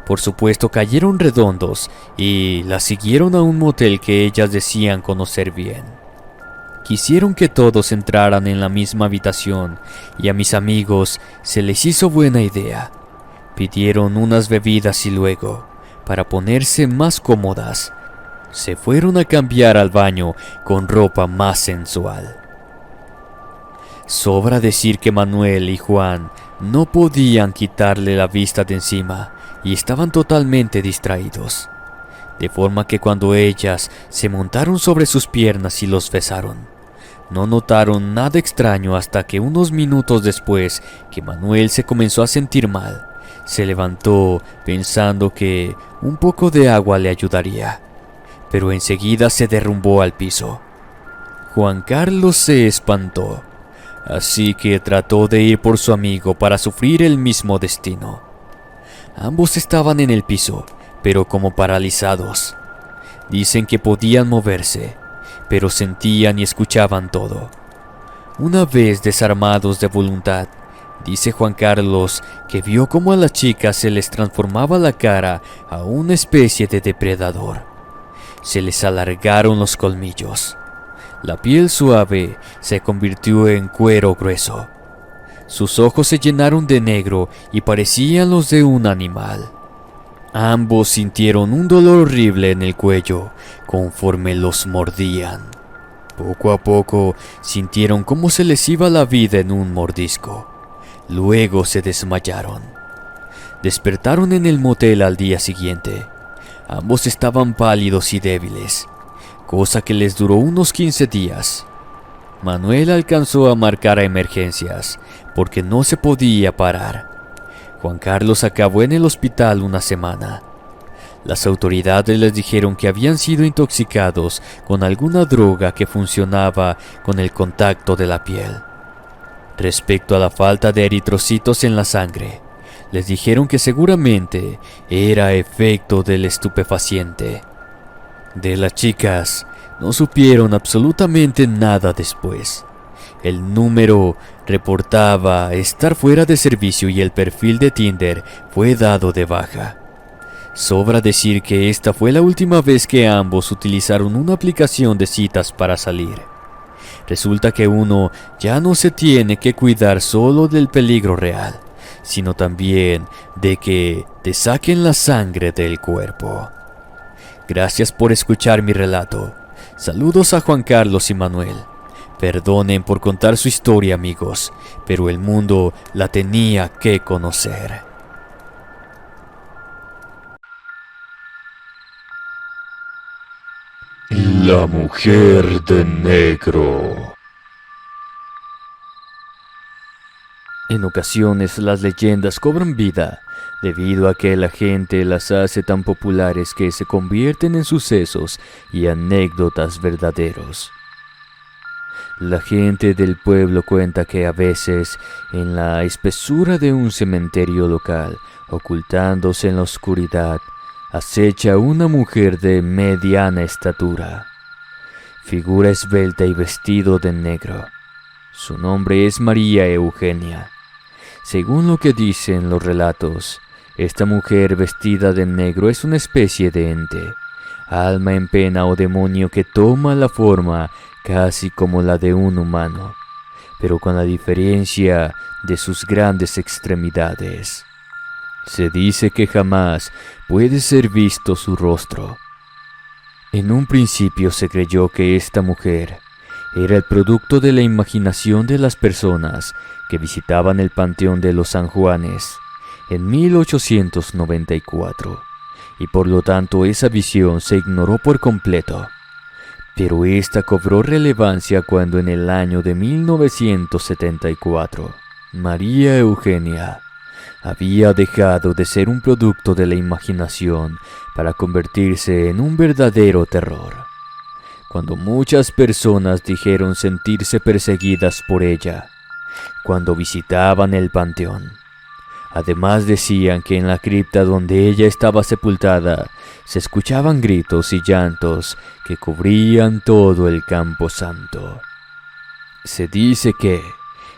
Por supuesto cayeron redondos y las siguieron a un motel que ellas decían conocer bien. Quisieron que todos entraran en la misma habitación y a mis amigos se les hizo buena idea. Pidieron unas bebidas y luego, para ponerse más cómodas, se fueron a cambiar al baño con ropa más sensual. Sobra decir que Manuel y Juan no podían quitarle la vista de encima y estaban totalmente distraídos, de forma que cuando ellas se montaron sobre sus piernas y los besaron, no notaron nada extraño hasta que unos minutos después que Manuel se comenzó a sentir mal, se levantó pensando que un poco de agua le ayudaría, pero enseguida se derrumbó al piso. Juan Carlos se espantó, así que trató de ir por su amigo para sufrir el mismo destino. Ambos estaban en el piso, pero como paralizados. Dicen que podían moverse, pero sentían y escuchaban todo. Una vez desarmados de voluntad, dice Juan Carlos que vio cómo a las chicas se les transformaba la cara a una especie de depredador. Se les alargaron los colmillos. La piel suave se convirtió en cuero grueso. Sus ojos se llenaron de negro y parecían los de un animal. Ambos sintieron un dolor horrible en el cuello conforme los mordían. Poco a poco sintieron cómo se les iba la vida en un mordisco. Luego se desmayaron. Despertaron en el motel al día siguiente. Ambos estaban pálidos y débiles, cosa que les duró unos 15 días. Manuel alcanzó a marcar a emergencias porque no se podía parar. Juan Carlos acabó en el hospital una semana. Las autoridades les dijeron que habían sido intoxicados con alguna droga que funcionaba con el contacto de la piel. Respecto a la falta de eritrocitos en la sangre, les dijeron que seguramente era efecto del estupefaciente. De las chicas no supieron absolutamente nada después. El número reportaba estar fuera de servicio y el perfil de Tinder fue dado de baja. Sobra decir que esta fue la última vez que ambos utilizaron una aplicación de citas para salir. Resulta que uno ya no se tiene que cuidar solo del peligro real, sino también de que te saquen la sangre del cuerpo. Gracias por escuchar mi relato. Saludos a Juan Carlos y Manuel. Perdonen por contar su historia, amigos, pero el mundo la tenía que conocer. La mujer de negro. En ocasiones las leyendas cobran vida, debido a que la gente las hace tan populares que se convierten en sucesos y anécdotas verdaderos. La gente del pueblo cuenta que a veces, en la espesura de un cementerio local, ocultándose en la oscuridad, acecha una mujer de mediana estatura, figura esbelta y vestido de negro. Su nombre es María Eugenia. Según lo que dicen los relatos, esta mujer vestida de negro es una especie de ente, alma en pena o demonio que toma la forma casi como la de un humano, pero con la diferencia de sus grandes extremidades. Se dice que jamás puede ser visto su rostro. En un principio se creyó que esta mujer era el producto de la imaginación de las personas que visitaban el Panteón de los San Juanes en 1894, y por lo tanto esa visión se ignoró por completo. Pero esta cobró relevancia cuando en el año de 1974, María Eugenia había dejado de ser un producto de la imaginación para convertirse en un verdadero terror. Cuando muchas personas dijeron sentirse perseguidas por ella cuando visitaban el panteón. Además decían que en la cripta donde ella estaba sepultada se escuchaban gritos y llantos que cubrían todo el camposanto. Se dice que,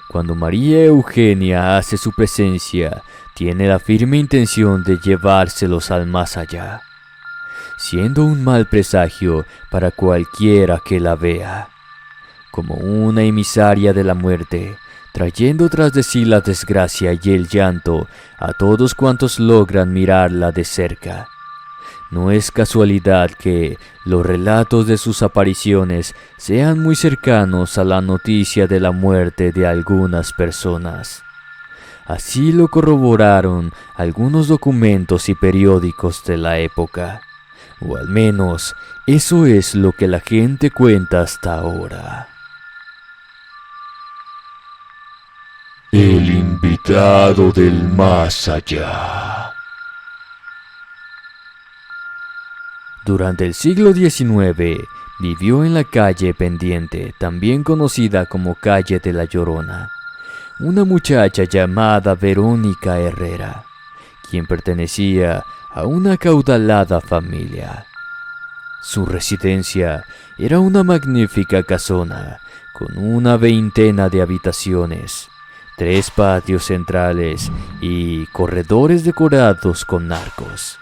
cuando María Eugenia hace su presencia, tiene la firme intención de llevárselos al más allá, siendo un mal presagio para cualquiera que la vea, como una emisaria de la muerte, trayendo tras de sí la desgracia y el llanto a todos cuantos logran mirarla de cerca. No es casualidad que los relatos de sus apariciones sean muy cercanos a la noticia de la muerte de algunas personas. Así lo corroboraron algunos documentos y periódicos de la época, o al menos eso es lo que la gente cuenta hasta ahora. El invitado del más allá. Durante el siglo XIX vivió en la calle Pendiente, también conocida como calle de la Llorona, una muchacha llamada Verónica Herrera, quien pertenecía a una acaudalada familia. Su residencia era una magnífica casona con una veintena de habitaciones, 3 patios centrales y corredores decorados con arcos.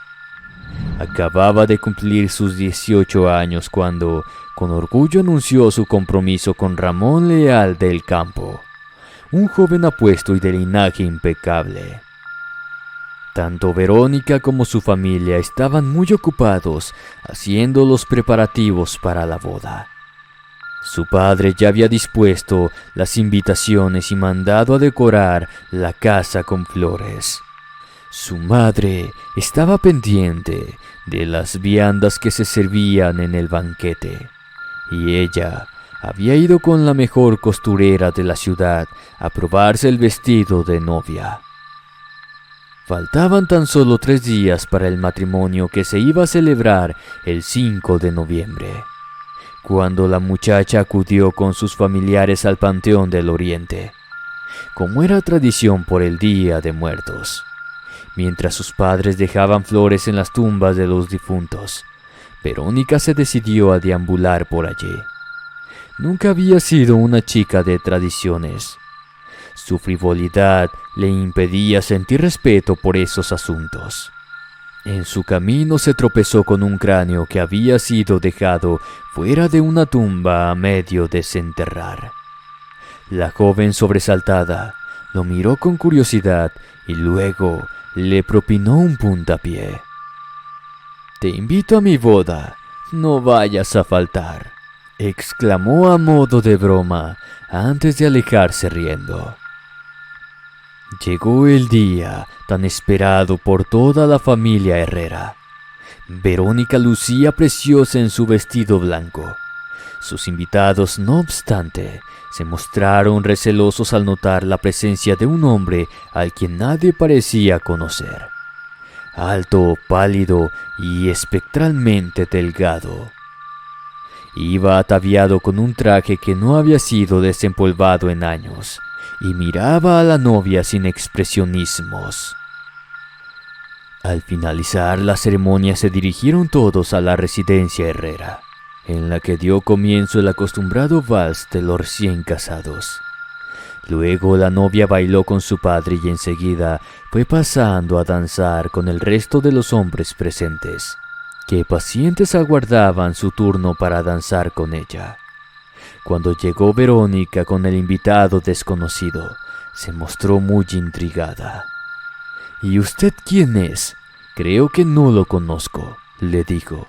Acababa de cumplir sus 18 años cuando, con orgullo, anunció su compromiso con Ramón Leal del Campo, un joven apuesto y de linaje impecable. Tanto Verónica como su familia estaban muy ocupados haciendo los preparativos para la boda. Su padre ya había dispuesto las invitaciones y mandado a decorar la casa con flores. Su madre estaba pendiente de las viandas que se servían en el banquete, y ella había ido con la mejor costurera de la ciudad a probarse el vestido de novia. Faltaban tan solo 3 días para el matrimonio que se iba a celebrar el 5 de noviembre. Cuando la muchacha acudió con sus familiares al Panteón del Oriente, como era tradición por el Día de Muertos, mientras sus padres dejaban flores en las tumbas de los difuntos, Verónica se decidió a deambular por allí. Nunca había sido una chica de tradiciones. Su frivolidad le impedía sentir respeto por esos asuntos. En su camino se tropezó con un cráneo que había sido dejado fuera de una tumba a medio desenterrar. La joven, sobresaltada, lo miró con curiosidad y luego le propinó un puntapié. «Te invito a mi boda, no vayas a faltar», exclamó a modo de broma antes de alejarse riendo. Llegó el día tan esperado por toda la familia Herrera. Verónica lucía preciosa en su vestido blanco. Sus invitados, no obstante, se mostraron recelosos al notar la presencia de un hombre al quien nadie parecía conocer. Alto, pálido y espectralmente delgado. Iba ataviado con un traje que no había sido desempolvado en años, y miraba a la novia sin expresionismos. Al finalizar la ceremonia se dirigieron todos a la residencia Herrera, en la que dio comienzo el acostumbrado vals de los recién casados. Luego la novia bailó con su padre y enseguida fue pasando a danzar con el resto de los hombres presentes, que pacientes aguardaban su turno para danzar con ella. Cuando llegó Verónica con el invitado desconocido, se mostró muy intrigada. «¿Y usted quién es? Creo que no lo conozco», le dijo,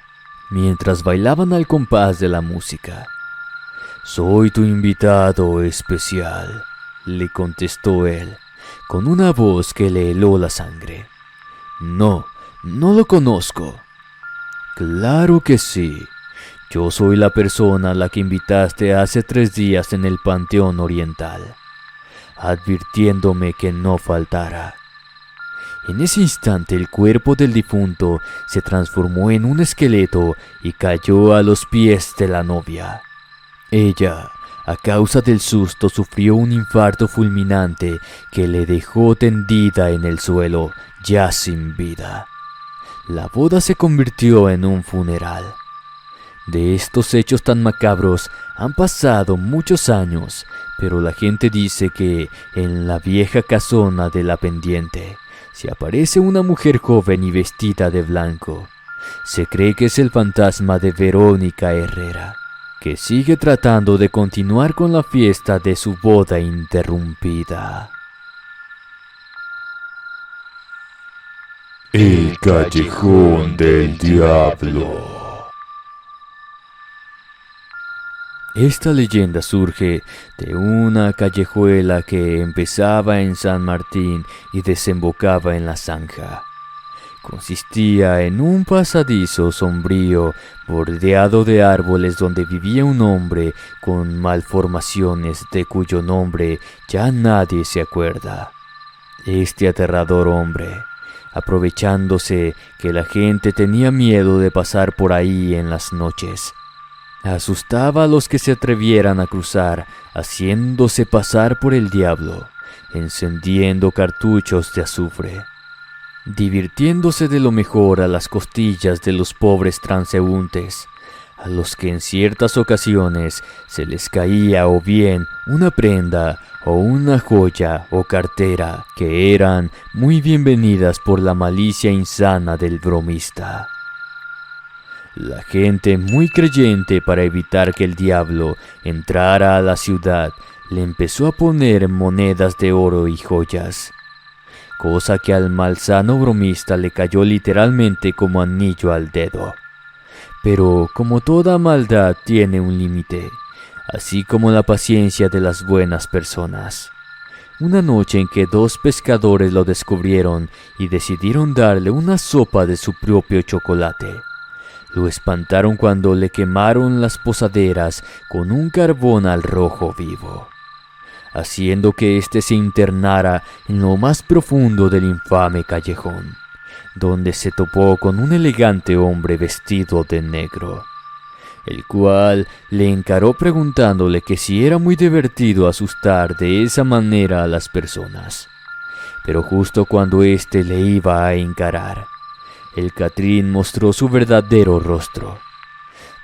mientras bailaban al compás de la música. «Soy tu invitado especial», le contestó él, con una voz que le heló la sangre. «No, no lo conozco». «Claro que sí. Yo soy la persona a la que invitaste hace 3 días en el Panteón Oriental, advirtiéndome que no faltara». En ese instante el cuerpo del difunto se transformó en un esqueleto y cayó a los pies de la novia. Ella, a causa del susto, sufrió un infarto fulminante que le dejó tendida en el suelo, ya sin vida. La boda se convirtió en un funeral. De estos hechos tan macabros han pasado muchos años, pero la gente dice que en la vieja casona de la pendiente se aparece una mujer joven y vestida de blanco. Se cree que es el fantasma de Verónica Herrera, que sigue tratando de continuar con la fiesta de su boda interrumpida. El Callejón del Diablo. Esta leyenda surge de una callejuela que empezaba en San Martín y desembocaba en la Zanja. Consistía en un pasadizo sombrío bordeado de árboles donde vivía un hombre con malformaciones de cuyo nombre ya nadie se acuerda. Este aterrador hombre, aprovechándose que la gente tenía miedo de pasar por ahí en las noches, asustaba a los que se atrevieran a cruzar, haciéndose pasar por el diablo, encendiendo cartuchos de azufre, divirtiéndose de lo mejor a las costillas de los pobres transeúntes, a los que en ciertas ocasiones se les caía o bien una prenda o una joya o cartera que eran muy bienvenidas por la malicia insana del bromista. La gente, muy creyente para evitar que el diablo entrara a la ciudad, le empezó a poner monedas de oro y joyas, cosa que al malsano bromista le cayó literalmente como anillo al dedo. Pero como toda maldad tiene un límite, así como la paciencia de las buenas personas. Una noche en que 2 pescadores lo descubrieron y decidieron darle una sopa de su propio chocolate, lo espantaron cuando le quemaron las posaderas con un carbón al rojo vivo, haciendo que éste se internara en lo más profundo del infame callejón, donde se topó con un elegante hombre vestido de negro, el cual le encaró preguntándole que si era muy divertido asustar de esa manera a las personas. Pero justo cuando éste le iba a encarar, el Catrín mostró su verdadero rostro.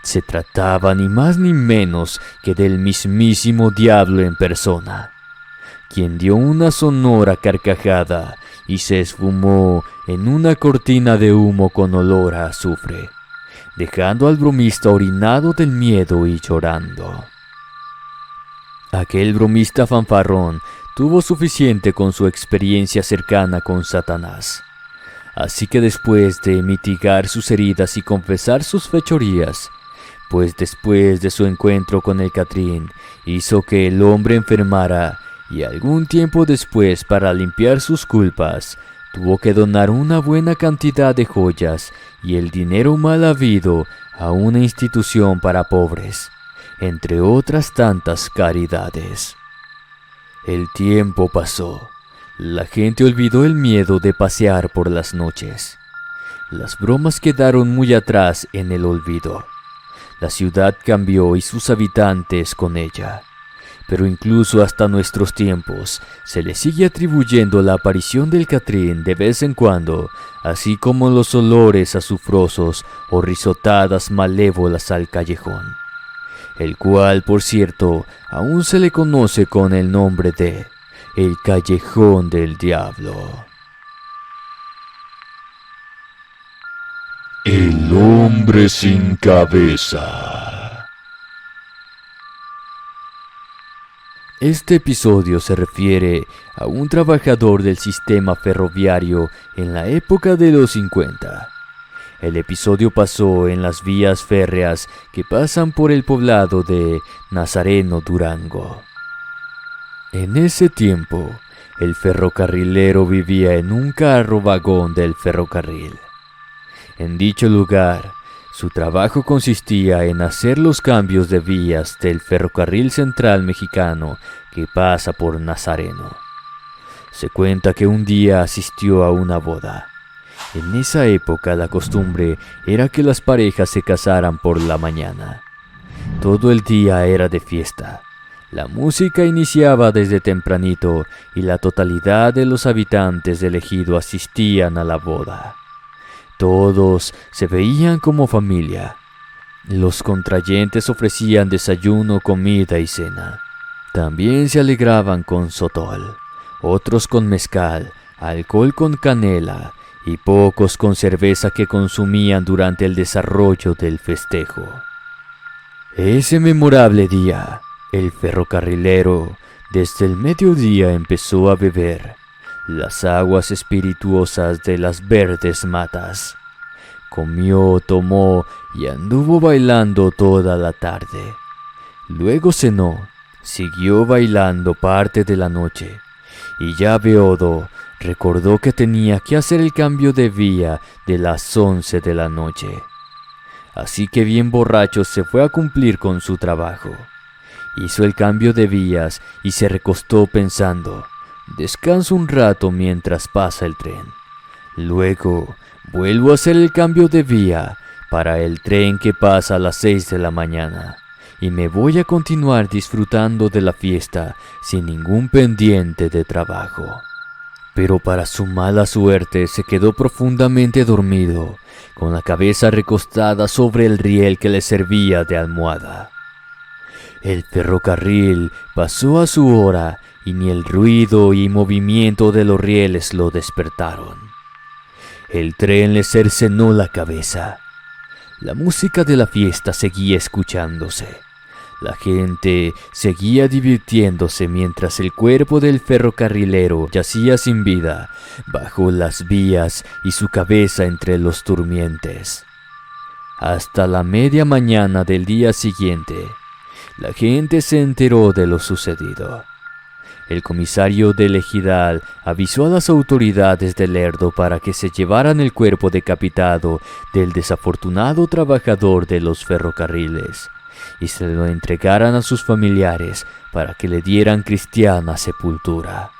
Se trataba ni más ni menos que del mismísimo diablo en persona, quien dio una sonora carcajada y se esfumó en una cortina de humo con olor a azufre, dejando al bromista orinado del miedo y llorando. Aquel bromista fanfarrón tuvo suficiente con su experiencia cercana con Satanás. Así que después de mitigar sus heridas y confesar sus fechorías, pues después de su encuentro con el Catrín, hizo que el hombre enfermara y algún tiempo después, para limpiar sus culpas, tuvo que donar una buena cantidad de joyas y el dinero mal habido a una institución para pobres, entre otras tantas caridades. El tiempo pasó. La gente olvidó el miedo de pasear por las noches. Las bromas quedaron muy atrás en el olvido. La ciudad cambió y sus habitantes con ella. Pero incluso hasta nuestros tiempos se le sigue atribuyendo la aparición del Catrín de vez en cuando, así como los olores azufrosos o risotadas malévolas al callejón, el cual, por cierto, aún se le conoce con el nombre de el Callejón del Diablo. El hombre sin cabeza. Este episodio se refiere a un trabajador del sistema ferroviario en la época de los 50. El episodio pasó en las vías férreas que pasan por el poblado de Nazareno, Durango. En ese tiempo, el ferrocarrilero vivía en un carro vagón del ferrocarril. En dicho lugar, su trabajo consistía en hacer los cambios de vías del ferrocarril central mexicano que pasa por Nazareno. Se cuenta que un día asistió a una boda. En esa época la costumbre era que las parejas se casaran por la mañana. Todo el día era de fiesta. La música iniciaba desde tempranito y la totalidad de los habitantes del ejido asistían a la boda. Todos se veían como familia. Los contrayentes ofrecían desayuno, comida y cena. También se alegraban con sotol, otros con mezcal, alcohol con canela y pocos con cerveza que consumían durante el desarrollo del festejo. Ese memorable día, el ferrocarrilero desde el mediodía empezó a beber las aguas espirituosas de las verdes matas. Comió, tomó y anduvo bailando toda la tarde. Luego cenó, siguió bailando parte de la noche y ya beodo recordó que tenía que hacer el cambio de vía de las 11 de la noche. Así que bien borracho se fue a cumplir con su trabajo. Hizo el cambio de vías y se recostó pensando: descanso un rato mientras pasa el tren. Luego vuelvo a hacer el cambio de vía para el tren que pasa a las 6 de la mañana. Y me voy a continuar disfrutando de la fiesta sin ningún pendiente de trabajo. Pero para su mala suerte se quedó profundamente dormido, con la cabeza recostada sobre el riel que le servía de almohada. El ferrocarril pasó a su hora y ni el ruido y movimiento de los rieles lo despertaron. El tren le cercenó la cabeza. La música de la fiesta seguía escuchándose. La gente seguía divirtiéndose mientras el cuerpo del ferrocarrilero yacía sin vida bajo las vías y su cabeza entre los durmientes. Hasta la media mañana del día siguiente, la gente se enteró de lo sucedido. El comisario del ejidal avisó a las autoridades de Lerdo para que se llevaran el cuerpo decapitado del desafortunado trabajador de los ferrocarriles y se lo entregaran a sus familiares para que le dieran cristiana sepultura.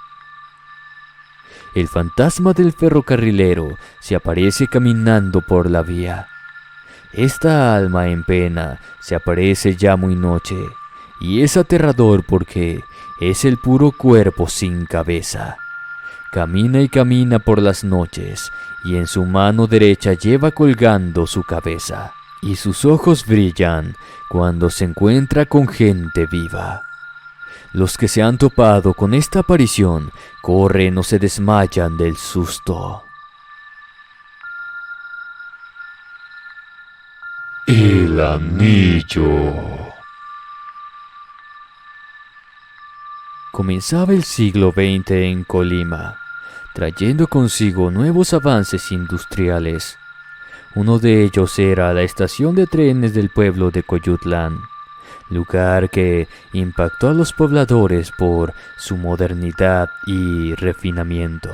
El fantasma del ferrocarrilero se aparece caminando por la vía. Esta alma en pena se aparece ya muy noche y es aterrador porque es el puro cuerpo sin cabeza. Camina y camina por las noches y en su mano derecha lleva colgando su cabeza y sus ojos brillan cuando se encuentra con gente viva. Los que se han topado con esta aparición corren o se desmayan del susto. El anillo. Comenzaba el siglo XX en Colima, trayendo consigo nuevos avances industriales. Uno de ellos era la estación de trenes del pueblo de Coyutlán, lugar que impactó a los pobladores por su modernidad y refinamiento.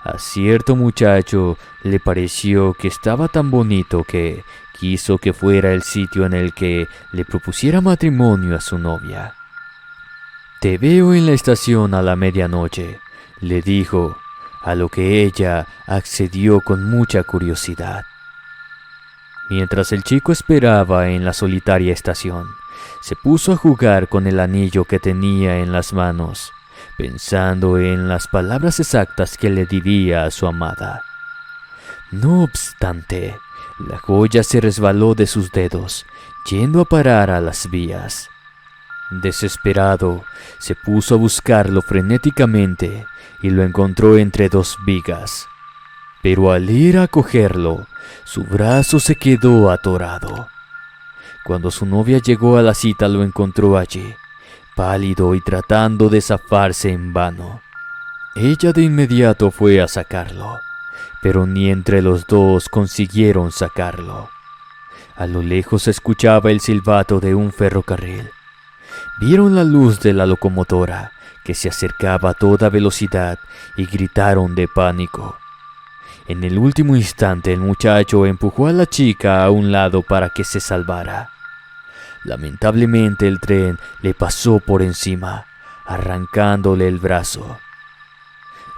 A cierto muchacho le pareció que estaba tan bonito que quiso que fuera el sitio en el que le propusiera matrimonio a su novia. «Te veo en la estación a la medianoche», le dijo, a lo que ella accedió con mucha curiosidad. Mientras el chico esperaba en la solitaria estación, se puso a jugar con el anillo que tenía en las manos, pensando en las palabras exactas que le diría a su amada. No obstante, la joya se resbaló de sus dedos, yendo a parar a las vías. Desesperado, se puso a buscarlo frenéticamente y lo encontró entre dos vigas. Pero al ir a cogerlo, su brazo se quedó atorado. Cuando su novia llegó a la cita, lo encontró allí, pálido y tratando de zafarse en vano. Ella de inmediato fue a sacarlo, pero ni entre los dos consiguieron sacarlo. A lo lejos se escuchaba el silbato de un ferrocarril. Vieron la luz de la locomotora, que se acercaba a toda velocidad, y gritaron de pánico. En el último instante el muchacho empujó a la chica a un lado para que se salvara. Lamentablemente el tren le pasó por encima, arrancándole el brazo.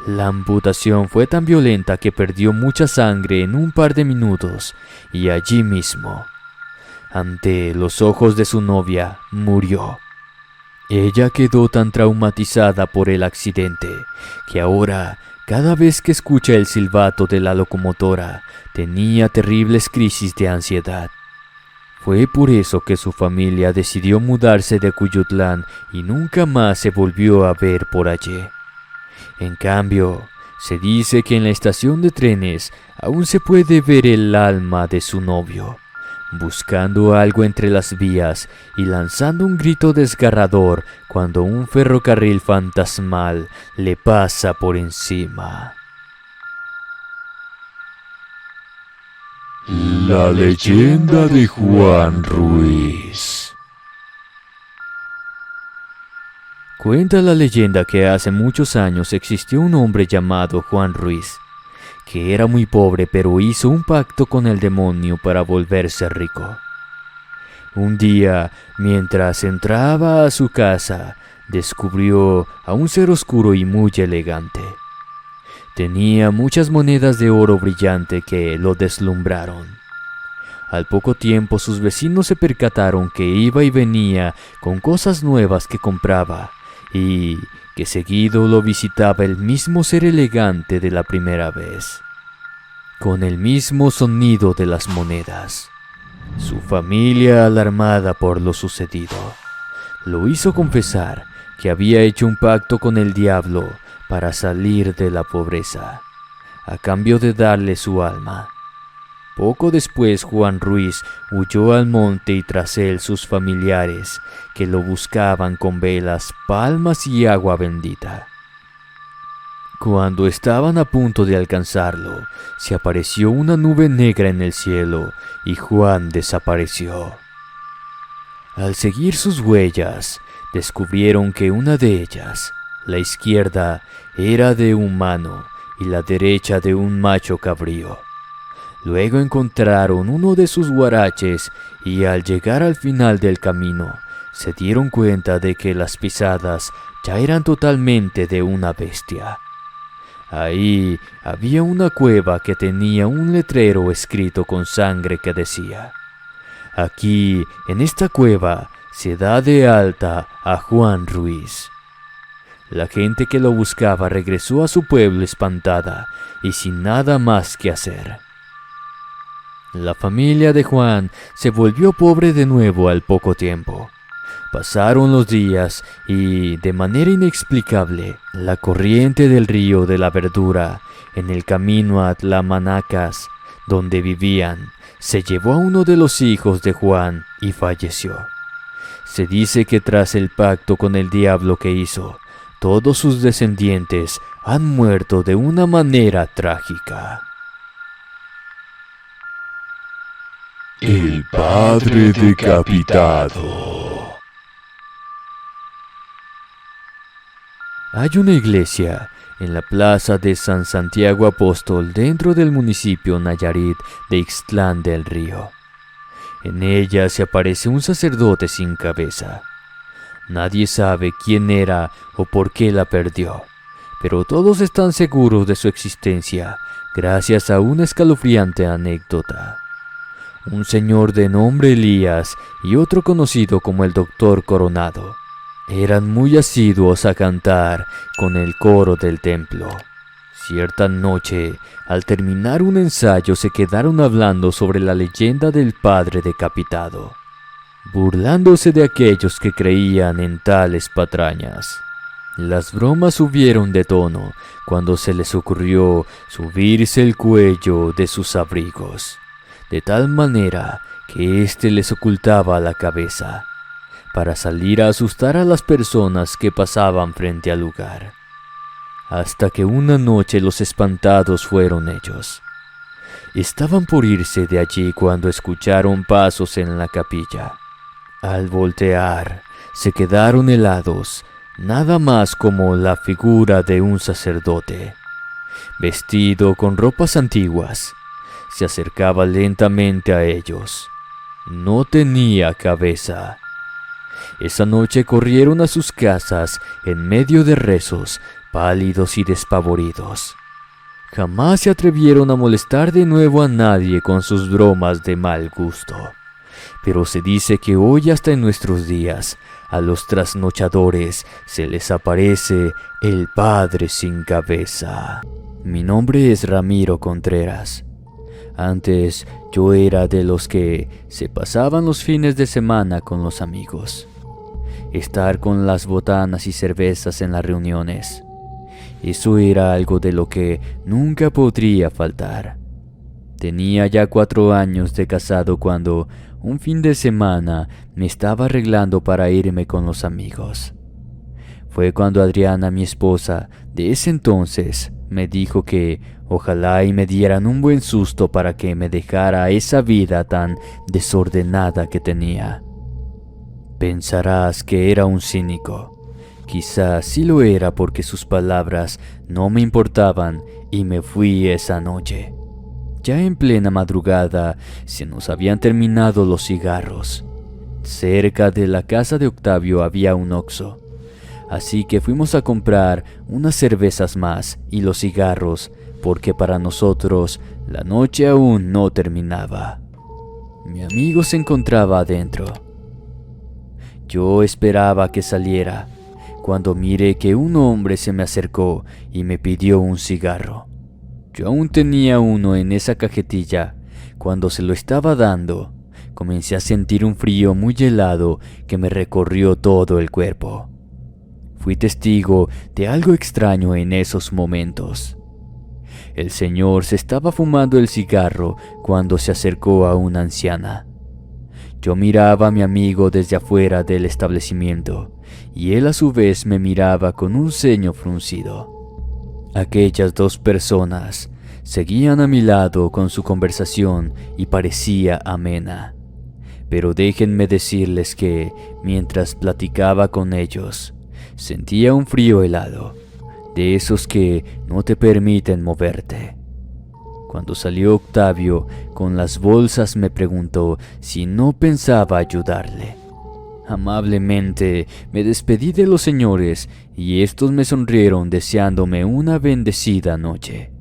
La amputación fue tan violenta que perdió mucha sangre en un par de minutos y allí mismo, ante los ojos de su novia, murió. Ella quedó tan traumatizada por el accidente que ahora, cada vez que escucha el silbato de la locomotora, tenía terribles crisis de ansiedad. Fue por eso que su familia decidió mudarse de Cuyutlán y nunca más se volvió a ver por allí. En cambio, se dice que en la estación de trenes aún se puede ver el alma de su novio, buscando algo entre las vías y lanzando un grito desgarrador cuando un ferrocarril fantasmal le pasa por encima. La leyenda de Juan Ruiz. Cuenta la leyenda que hace muchos años existió un hombre llamado Juan Ruiz, que era muy pobre pero hizo un pacto con el demonio para volverse rico. Un día, mientras entraba a su casa, descubrió a un ser oscuro y muy elegante. Tenía muchas monedas de oro brillante que lo deslumbraron. Al poco tiempo sus vecinos se percataron que iba y venía con cosas nuevas que compraba y que seguido lo visitaba el mismo ser elegante de la primera vez, con el mismo sonido de las monedas. Su familia, alarmada por lo sucedido, lo hizo confesar que había hecho un pacto con el diablo para salir de la pobreza, a cambio de darle su alma. Poco después Juan Ruiz huyó al monte y tras él sus familiares, que lo buscaban con velas, palmas y agua bendita. Cuando estaban a punto de alcanzarlo, se apareció una nube negra en el cielo y Juan desapareció. Al seguir sus huellas, descubrieron que una de ellas, la izquierda, era de un humano y la derecha de un macho cabrío. Luego encontraron uno de sus huaraches y al llegar al final del camino, se dieron cuenta de que las pisadas ya eran totalmente de una bestia. Ahí había una cueva que tenía un letrero escrito con sangre que decía: «Aquí, en esta cueva, se da de alta a Juan Ruiz». La gente que lo buscaba regresó a su pueblo espantada y sin nada más que hacer. La familia de Juan se volvió pobre de nuevo al poco tiempo. Pasaron los días y, de manera inexplicable, la corriente del río de la verdura, en el camino a Tlamanacas, donde vivían, se llevó a uno de los hijos de Juan y falleció. Se dice que tras el pacto con el diablo que hizo, todos sus descendientes han muerto de una manera trágica. El padre decapitado. Hay una iglesia en la plaza de San Santiago Apóstol dentro del municipio Nayarit de Ixtlán del Río. En ella se aparece un sacerdote sin cabeza. Nadie sabe quién era o por qué la perdió, pero todos están seguros de su existencia gracias a una escalofriante anécdota. Un señor de nombre Elías y otro conocido como el Doctor Coronado eran muy asiduos a cantar con el coro del templo. Cierta noche, al terminar un ensayo, se quedaron hablando sobre la leyenda del padre decapitado, burlándose de aquellos que creían en tales patrañas. Las bromas subieron de tono cuando se les ocurrió subirse el cuello de sus abrigos, de tal manera que éste les ocultaba la cabeza, para salir a asustar a las personas que pasaban frente al lugar. Hasta que una noche los espantados fueron ellos. Estaban por irse de allí cuando escucharon pasos en la capilla. Al voltear, se quedaron helados, nada más como la figura de un sacerdote, vestido con ropas antiguas. Se acercaba lentamente a ellos. No tenía cabeza. Esa noche corrieron a sus casas en medio de rezos, pálidos y despavoridos. Jamás se atrevieron a molestar de nuevo a nadie con sus bromas de mal gusto. Pero se dice que hoy hasta en nuestros días a los trasnochadores se les aparece el padre sin cabeza. Mi nombre es Ramiro Contreras. Antes yo era de los que se pasaban los fines de semana con los amigos. Estar con las botanas y cervezas en las reuniones. Eso era algo de lo que nunca podría faltar. Tenía ya 4 años de casado cuando un fin de semana me estaba arreglando para irme con los amigos. Fue cuando Adriana, mi esposa, de ese entonces, me dijo que ojalá y me dieran un buen susto para que me dejara esa vida tan desordenada que tenía. Pensarás que era un cínico. Quizás sí lo era porque sus palabras no me importaban y me fui esa noche. Ya en plena madrugada se nos habían terminado los cigarros. Cerca de la casa de Octavio había un Oxxo, así que fuimos a comprar unas cervezas más y los cigarros porque para nosotros la noche aún no terminaba. Mi amigo se encontraba adentro. Yo esperaba que saliera, cuando miré que un hombre se me acercó y me pidió un cigarro. Yo aún tenía uno en esa cajetilla. Cuando se lo estaba dando, comencé a sentir un frío muy helado que me recorrió todo el cuerpo. Fui testigo de algo extraño en esos momentos. El señor se estaba fumando el cigarro cuando se acercó a una anciana. Yo miraba a mi amigo desde afuera del establecimiento y él a su vez me miraba con un ceño fruncido. Aquellas 2 personas seguían a mi lado con su conversación y parecía amena. Pero déjenme decirles que, mientras platicaba con ellos, sentía un frío helado, de esos que no te permiten moverte. Cuando salió Octavio con las bolsas me preguntó si no pensaba ayudarle. Amablemente me despedí de los señores y estos me sonrieron deseándome una bendecida noche.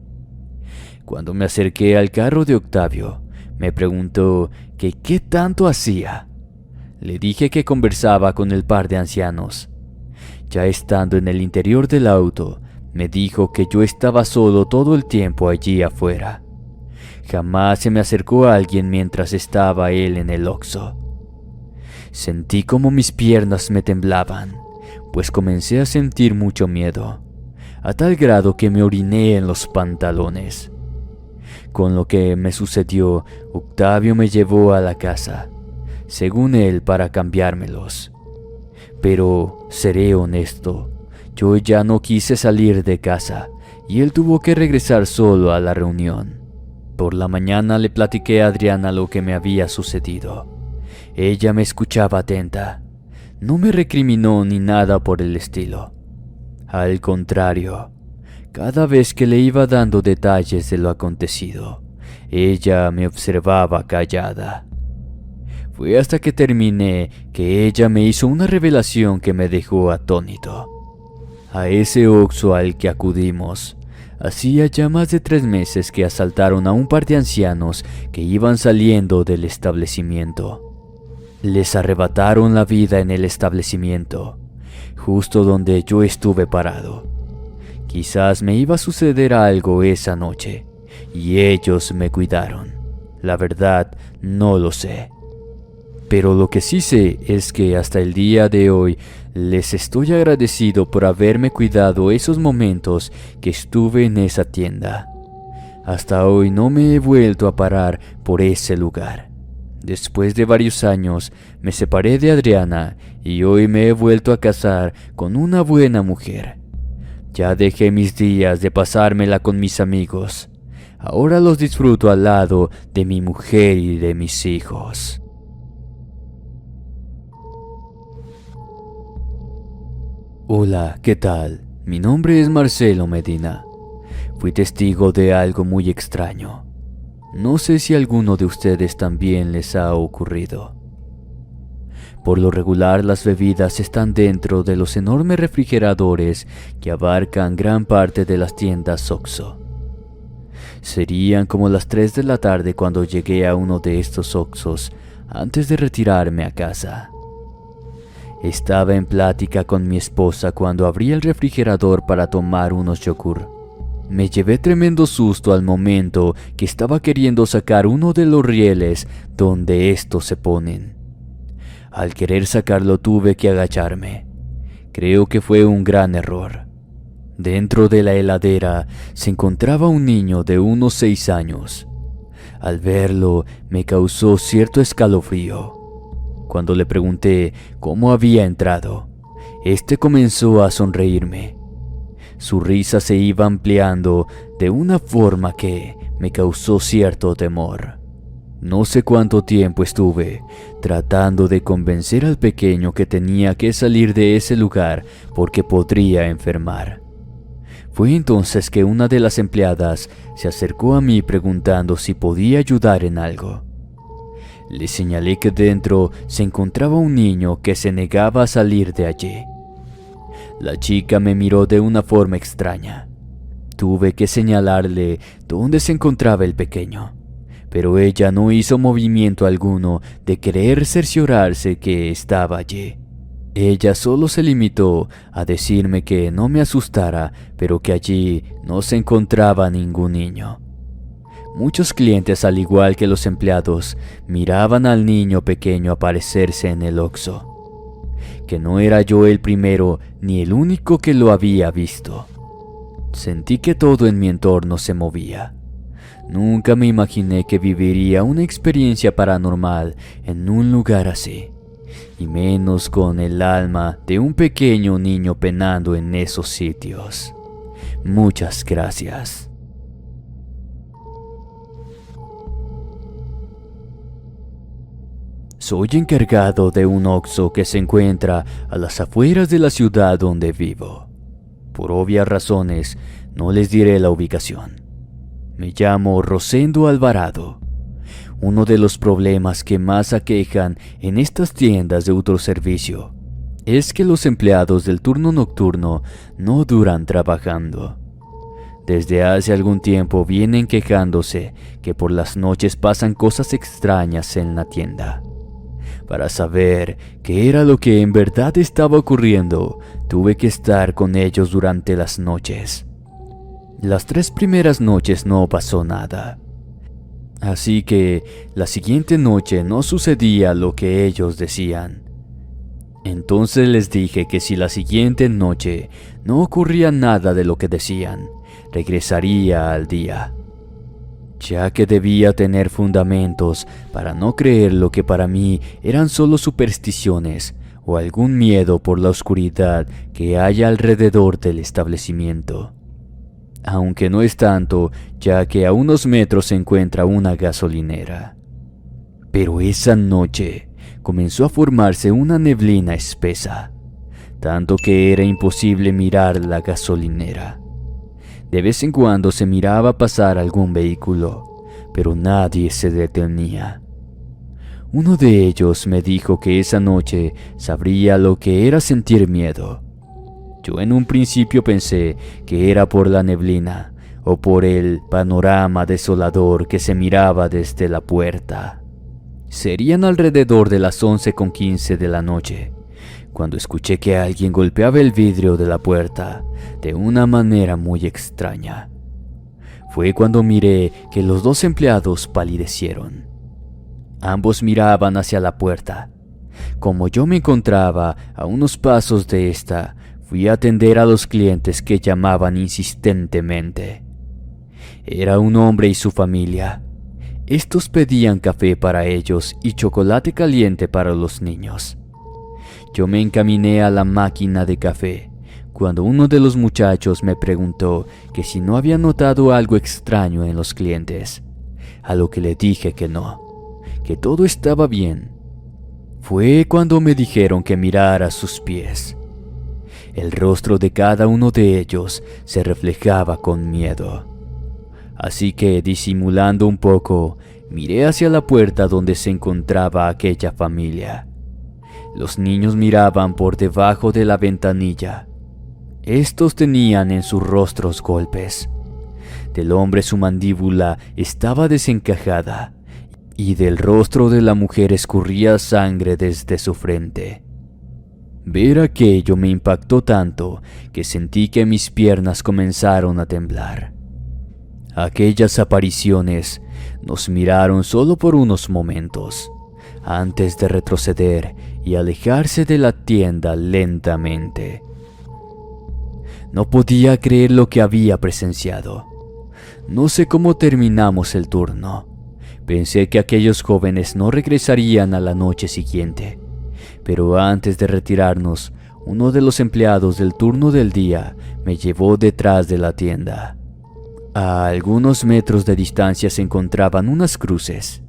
Cuando me acerqué al carro de Octavio, me preguntó que qué tanto hacía. Le dije que conversaba con el par de ancianos. Ya estando en el interior del auto, me dijo que yo estaba solo todo el tiempo allí afuera. Jamás se me acercó alguien mientras estaba él en el Oxxo. Sentí como mis piernas me temblaban, pues comencé a sentir mucho miedo, a tal grado que me oriné en los pantalones. Con lo que me sucedió, Octavio me llevó a la casa, según él para cambiármelos. Pero, seré honesto, yo ya no quise salir de casa y él tuvo que regresar solo a la reunión. Por la mañana le platiqué a Adriana lo que me había sucedido. Ella me escuchaba atenta. No me recriminó ni nada por el estilo. Al contrario, cada vez que le iba dando detalles de lo acontecido, ella me observaba callada. Fue hasta que terminé que ella me hizo una revelación que me dejó atónito. A ese Oxxo al que acudimos, hacía ya más de 3 meses que asaltaron a un par de ancianos que iban saliendo del establecimiento. Les arrebataron la vida en el establecimiento, justo donde yo estuve parado. Quizás me iba a suceder algo esa noche, y ellos me cuidaron. La verdad, no lo sé. Pero lo que sí sé es que hasta el día de hoy les estoy agradecido por haberme cuidado esos momentos que estuve en esa tienda. Hasta hoy no me he vuelto a parar por ese lugar. Después de varios años me separé de Adriana y hoy me he vuelto a casar con una buena mujer. Ya dejé mis días de pasármela con mis amigos. Ahora los disfruto al lado de mi mujer y de mis hijos. Hola, ¿qué tal? Mi nombre es Marcelo Medina. Fui testigo de algo muy extraño. No sé si a alguno de ustedes también les ha ocurrido. Por lo regular, las bebidas están dentro de los enormes refrigeradores que abarcan gran parte de las tiendas Oxxo. Serían como las 3 de la tarde cuando llegué a uno de estos Oxxos antes de retirarme a casa. Estaba en plática con mi esposa cuando abrí el refrigerador para tomar unos yogur. Me llevé tremendo susto al momento que estaba queriendo sacar uno de los rieles donde estos se ponen. Al querer sacarlo tuve que agacharme. Creo que fue un gran error. Dentro de la heladera se encontraba un niño de unos 6 años. Al verlo me causó cierto escalofrío. Cuando le pregunté cómo había entrado, este comenzó a sonreírme. Su risa se iba ampliando de una forma que me causó cierto temor. No sé cuánto tiempo estuve tratando de convencer al pequeño que tenía que salir de ese lugar porque podría enfermar. Fue entonces que una de las empleadas se acercó a mí preguntando si podía ayudar en algo. Le señalé que dentro se encontraba un niño que se negaba a salir de allí. La chica me miró de una forma extraña. Tuve que señalarle dónde se encontraba el pequeño, pero ella no hizo movimiento alguno de querer cerciorarse que estaba allí. Ella solo se limitó a decirme que no me asustara, pero que allí no se encontraba ningún niño. Muchos clientes, al igual que los empleados, miraban al niño pequeño aparecerse en el Oxxo. Que no era yo el primero ni el único que lo había visto. Sentí que todo en mi entorno se movía. Nunca me imaginé que viviría una experiencia paranormal en un lugar así, y menos con el alma de un pequeño niño penando en esos sitios. Muchas gracias. Soy encargado de un Oxxo que se encuentra a las afueras de la ciudad donde vivo. Por obvias razones, no les diré la ubicación. Me llamo Rosendo Alvarado. Uno de los problemas que más aquejan en estas tiendas de autoservicio es que los empleados del turno nocturno no duran trabajando. Desde hace algún tiempo vienen quejándose que por las noches pasan cosas extrañas en la tienda. Para saber qué era lo que en verdad estaba ocurriendo, tuve que estar con ellos durante las noches. Las 3 primeras noches no pasó nada. Así que la siguiente noche no sucedía lo que ellos decían. Entonces les dije que si la siguiente noche no ocurría nada de lo que decían, regresaría al día, ya que debía tener fundamentos para no creer lo que para mí eran solo supersticiones o algún miedo por la oscuridad que hay alrededor del establecimiento. Aunque no es tanto, ya que a unos metros se encuentra una gasolinera. Pero esa noche comenzó a formarse una neblina espesa, tanto que era imposible mirar la gasolinera. De vez en cuando se miraba pasar algún vehículo, pero nadie se detenía. Uno de ellos me dijo que esa noche sabría lo que era sentir miedo. Yo en un principio pensé que era por la neblina o por el panorama desolador que se miraba desde la puerta. Serían alrededor de las 11:15 de la noche, cuando escuché que alguien golpeaba el vidrio de la puerta de una manera muy extraña. Fue cuando miré que los dos empleados palidecieron. Ambos miraban hacia la puerta. Como yo me encontraba a unos pasos de esta, fui a atender a los clientes que llamaban insistentemente. Era un hombre y su familia. Estos pedían café para ellos y chocolate caliente para los niños. Yo me encaminé a la máquina de café cuando uno de los muchachos me preguntó que si no había notado algo extraño en los clientes, a lo que le dije que no, que todo estaba bien. Fue cuando me dijeron que mirara sus pies. El rostro de cada uno de ellos se reflejaba con miedo. Así que, disimulando un poco, miré hacia la puerta donde se encontraba aquella familia. Los niños miraban por debajo de la ventanilla. Estos tenían en sus rostros golpes. Del hombre su mandíbula estaba desencajada y del rostro de la mujer escurría sangre desde su frente. Ver aquello me impactó tanto que sentí que mis piernas comenzaron a temblar. Aquellas apariciones nos miraron solo por unos momentos, antes de retroceder y alejarse de la tienda lentamente. No podía creer lo que había presenciado. No sé cómo terminamos el turno. Pensé que aquellos jóvenes no regresarían a la noche siguiente, pero antes de retirarnos, uno de los empleados del turno del día me llevó detrás de la tienda. A algunos metros de distancia se encontraban unas cruces.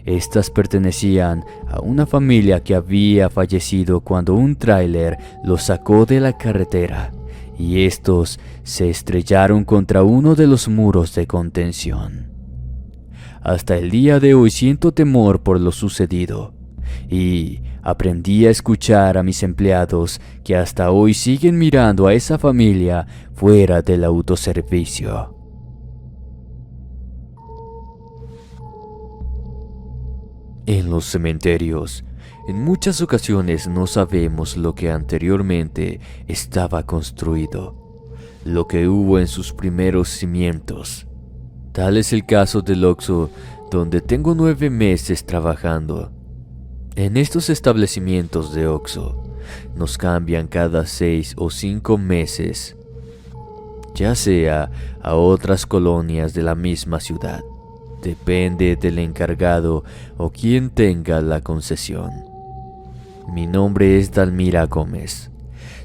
Estas pertenecían a una familia que había fallecido cuando un tráiler los sacó de la carretera y estos se estrellaron contra uno de los muros de contención. Hasta el día de hoy siento temor por lo sucedido y aprendí a escuchar a mis empleados que hasta hoy siguen mirando a esa familia fuera del autoservicio. En los cementerios, en muchas ocasiones no sabemos lo que anteriormente estaba construido, lo que hubo en sus primeros cimientos. Tal es el caso del Oxxo, donde tengo 9 meses trabajando. En estos establecimientos de Oxxo, nos cambian cada 6 o 5 meses, ya sea a otras colonias de la misma ciudad. Depende del encargado o quien tenga la concesión. Mi nombre es Dalmira Gómez.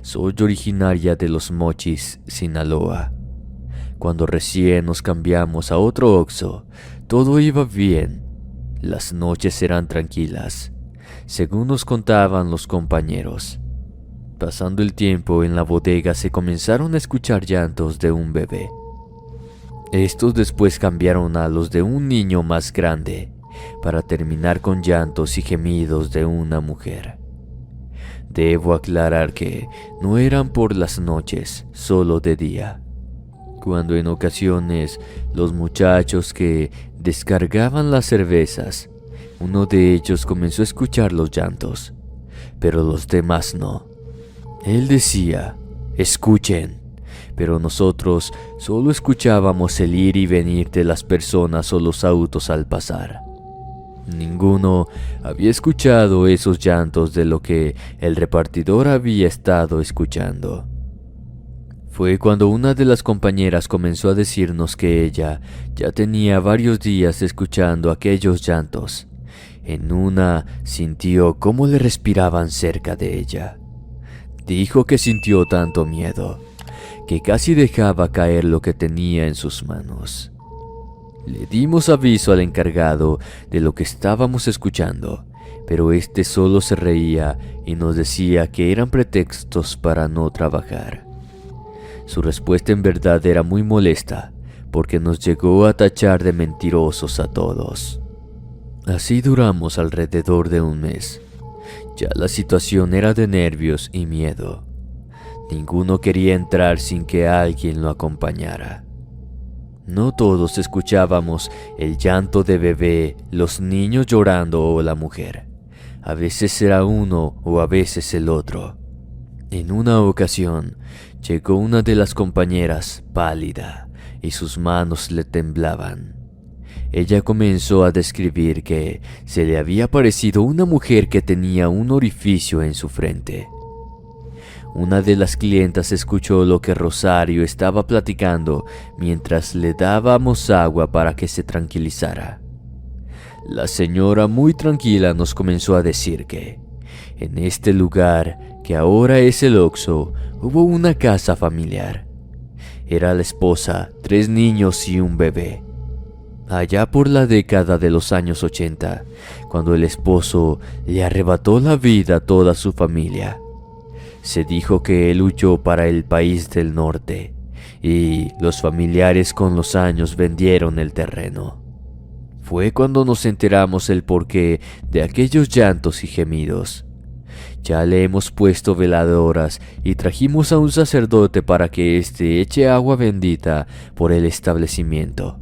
Soy originaria de Los Mochis, Sinaloa. Cuando recién nos cambiamos a otro Oxxo, todo iba bien. Las noches eran tranquilas, según nos contaban los compañeros. Pasando el tiempo en la bodega se comenzaron a escuchar llantos de un bebé. Estos después cambiaron a los de un niño más grande, para terminar con llantos y gemidos de una mujer. Debo aclarar que no eran por las noches, solo de día, cuando en ocasiones los muchachos que descargaban las cervezas, uno de ellos comenzó a escuchar los llantos, pero los demás no. Él decía, escuchen, pero nosotros solo escuchábamos el ir y venir de las personas o los autos al pasar. Ninguno había escuchado esos llantos de lo que el repartidor había estado escuchando. Fue cuando una de las compañeras comenzó a decirnos que ella ya tenía varios días escuchando aquellos llantos. En una sintió cómo le respiraban cerca de ella. Dijo que sintió tanto miedo que casi dejaba caer lo que tenía en sus manos. Le dimos aviso al encargado de lo que estábamos escuchando, pero este solo se reía y nos decía que eran pretextos para no trabajar. Su respuesta en verdad era muy molesta, porque nos llegó a tachar de mentirosos a todos. Así duramos alrededor de un mes. Ya la situación era de nervios y miedo. Ninguno quería entrar sin que alguien lo acompañara. No todos escuchábamos el llanto de bebé, los niños llorando o la mujer. A veces era uno o a veces el otro. En una ocasión, llegó una de las compañeras pálida y sus manos le temblaban. Ella comenzó a describir que se le había aparecido una mujer que tenía un orificio en su frente. Una de las clientas escuchó lo que Rosario estaba platicando mientras le dábamos agua para que se tranquilizara. La señora muy tranquila nos comenzó a decir que en este lugar, que ahora es el Oxxo, hubo una casa familiar. Era la esposa, 3 niños y un bebé. Allá por la década de los años 80, cuando el esposo le arrebató la vida a toda su familia. Se dijo que él huyó para el país del norte y los familiares con los años vendieron el terreno. Fue cuando nos enteramos el porqué de aquellos llantos y gemidos. Ya le hemos puesto veladoras y trajimos a un sacerdote para que éste eche agua bendita por el establecimiento.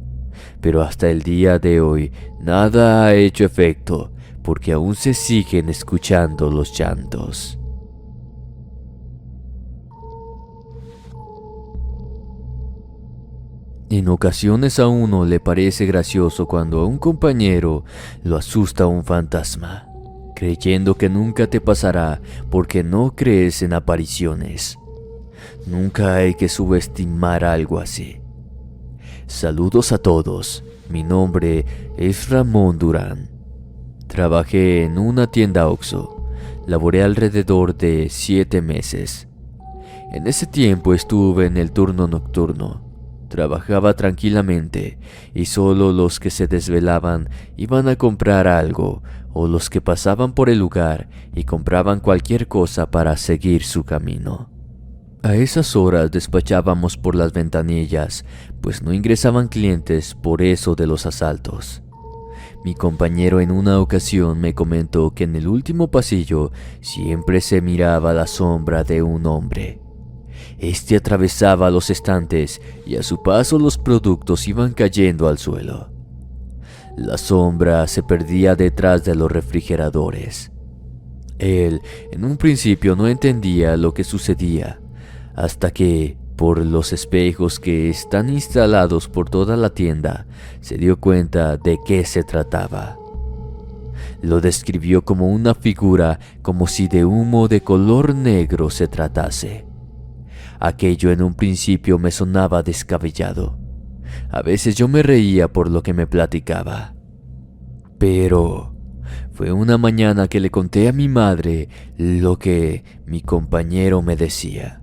Pero hasta el día de hoy nada ha hecho efecto porque aún se siguen escuchando los llantos. En ocasiones a uno le parece gracioso cuando a un compañero lo asusta un fantasma, creyendo que nunca te pasará porque no crees en apariciones. Nunca hay que subestimar algo así. Saludos a todos, mi nombre es Ramón Durán. Trabajé en una tienda Oxxo, laboré alrededor de 7 meses. En ese tiempo estuve en el turno nocturno. Trabajaba tranquilamente y solo los que se desvelaban iban a comprar algo o los que pasaban por el lugar y compraban cualquier cosa para seguir su camino. A esas horas despachábamos por las ventanillas, pues no ingresaban clientes por eso de los asaltos. Mi compañero en una ocasión me comentó que en el último pasillo siempre se miraba la sombra de un hombre. Este atravesaba los estantes y a su paso los productos iban cayendo al suelo. La sombra se perdía detrás de los refrigeradores. Él, en un principio, no entendía lo que sucedía, hasta que, por los espejos que están instalados por toda la tienda, se dio cuenta de qué se trataba. Lo describió como una figura, como si de humo de color negro se tratase. Aquello en un principio me sonaba descabellado. A veces yo me reía por lo que me platicaba. Pero fue una mañana que le conté a mi madre lo que mi compañero me decía.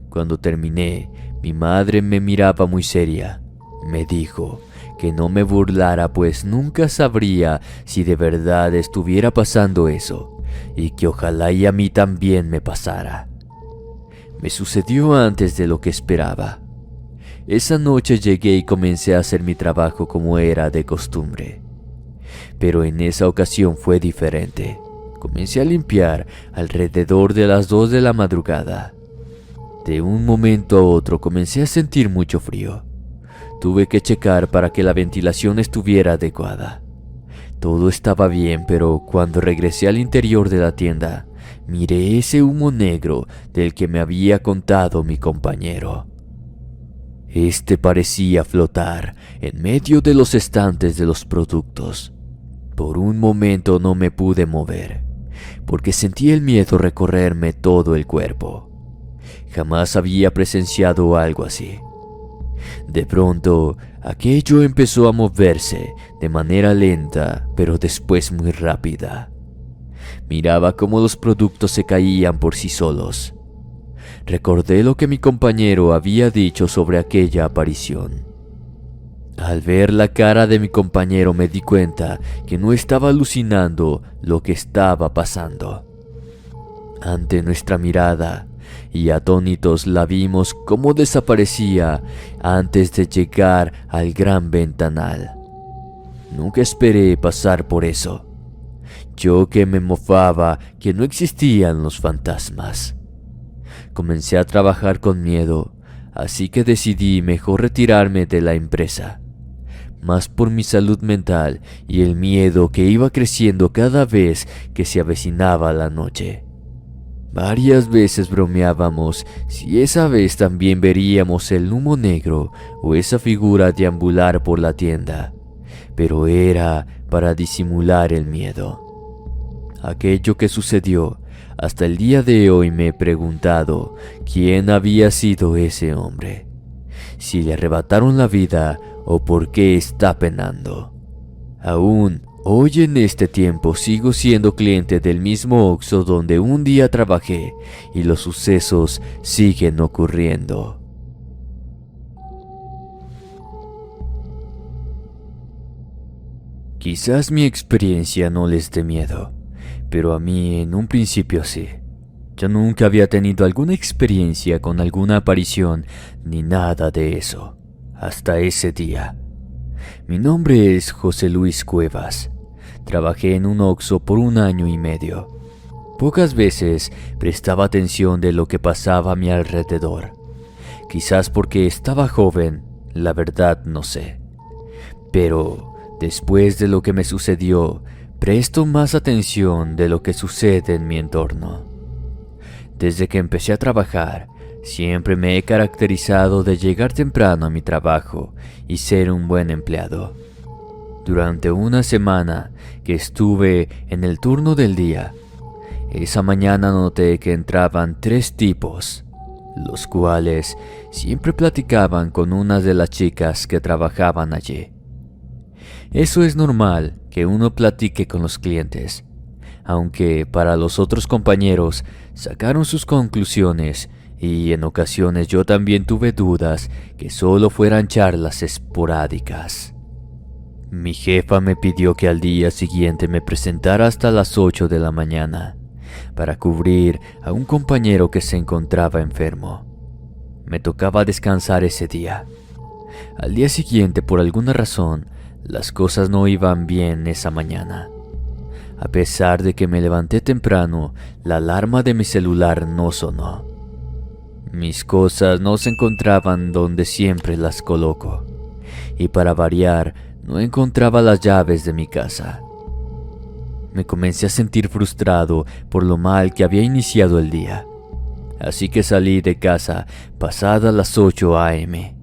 Cuando terminé, mi madre me miraba muy seria. Me dijo que no me burlara, pues nunca sabría si de verdad estuviera pasando eso, y que ojalá y a mí también me pasara. Me sucedió antes de lo que esperaba. Esa noche llegué y comencé a hacer mi trabajo como era de costumbre. Pero en esa ocasión fue diferente. Comencé a limpiar alrededor de las 2 de la madrugada. De un momento a otro comencé a sentir mucho frío. Tuve que checar para que la ventilación estuviera adecuada. Todo estaba bien, pero cuando regresé al interior de la tienda, miré ese humo negro del que me había contado mi compañero. Este parecía flotar en medio de los estantes de los productos. Por un momento no me pude mover, porque sentí el miedo recorrerme todo el cuerpo. Jamás había presenciado algo así. De pronto, aquello empezó a moverse de manera lenta, pero después muy rápida. Miraba cómo los productos se caían por sí solos. Recordé lo que mi compañero había dicho sobre aquella aparición. Al ver la cara de mi compañero me di cuenta que no estaba alucinando lo que estaba pasando. Ante nuestra mirada, y atónitos la vimos cómo desaparecía antes de llegar al gran ventanal. Nunca esperé pasar por eso. Yo que me mofaba que no existían los fantasmas. Comencé a trabajar con miedo, así que decidí mejor retirarme de la empresa. Más por mi salud mental y el miedo que iba creciendo cada vez que se avecinaba la noche. Varias veces bromeábamos si esa vez también veríamos el humo negro o esa figura deambular por la tienda, pero era para disimular el miedo. Aquello que sucedió, hasta el día de hoy me he preguntado quién había sido ese hombre, si le arrebataron la vida o por qué está penando. Aún hoy en este tiempo sigo siendo cliente del mismo Oxxo donde un día trabajé y los sucesos siguen ocurriendo. Quizás mi experiencia no les dé miedo, pero a mí en un principio sí. Yo nunca había tenido alguna experiencia con alguna aparición ni nada de eso, hasta ese día. Mi nombre es José Luis Cuevas. Trabajé en un Oxxo por 1 año y medio. Pocas veces prestaba atención de lo que pasaba a mi alrededor. Quizás porque estaba joven, la verdad no sé. Pero después de lo que me sucedió, presto más atención de lo que sucede en mi entorno. Desde que empecé a trabajar, siempre me he caracterizado de llegar temprano a mi trabajo y ser un buen empleado. Durante una semana que estuve en el turno del día, esa mañana noté que entraban 3 tipos, los cuales siempre platicaban con una de las chicas que trabajaban allí. Eso es normal que uno platique con los clientes, aunque para los otros compañeros sacaron sus conclusiones y en ocasiones yo también tuve dudas que solo fueran charlas esporádicas. Mi jefa me pidió que al día siguiente me presentara hasta las 8 de la mañana para cubrir a un compañero que se encontraba enfermo. Me tocaba descansar ese día. Al día siguiente, por alguna razón, las cosas no iban bien esa mañana. A pesar de que me levanté temprano, la alarma de mi celular no sonó. Mis cosas no se encontraban donde siempre las coloco, y para variar, no encontraba las llaves de mi casa. Me comencé a sentir frustrado por lo mal que había iniciado el día, así que salí de casa pasadas las 8 a.m.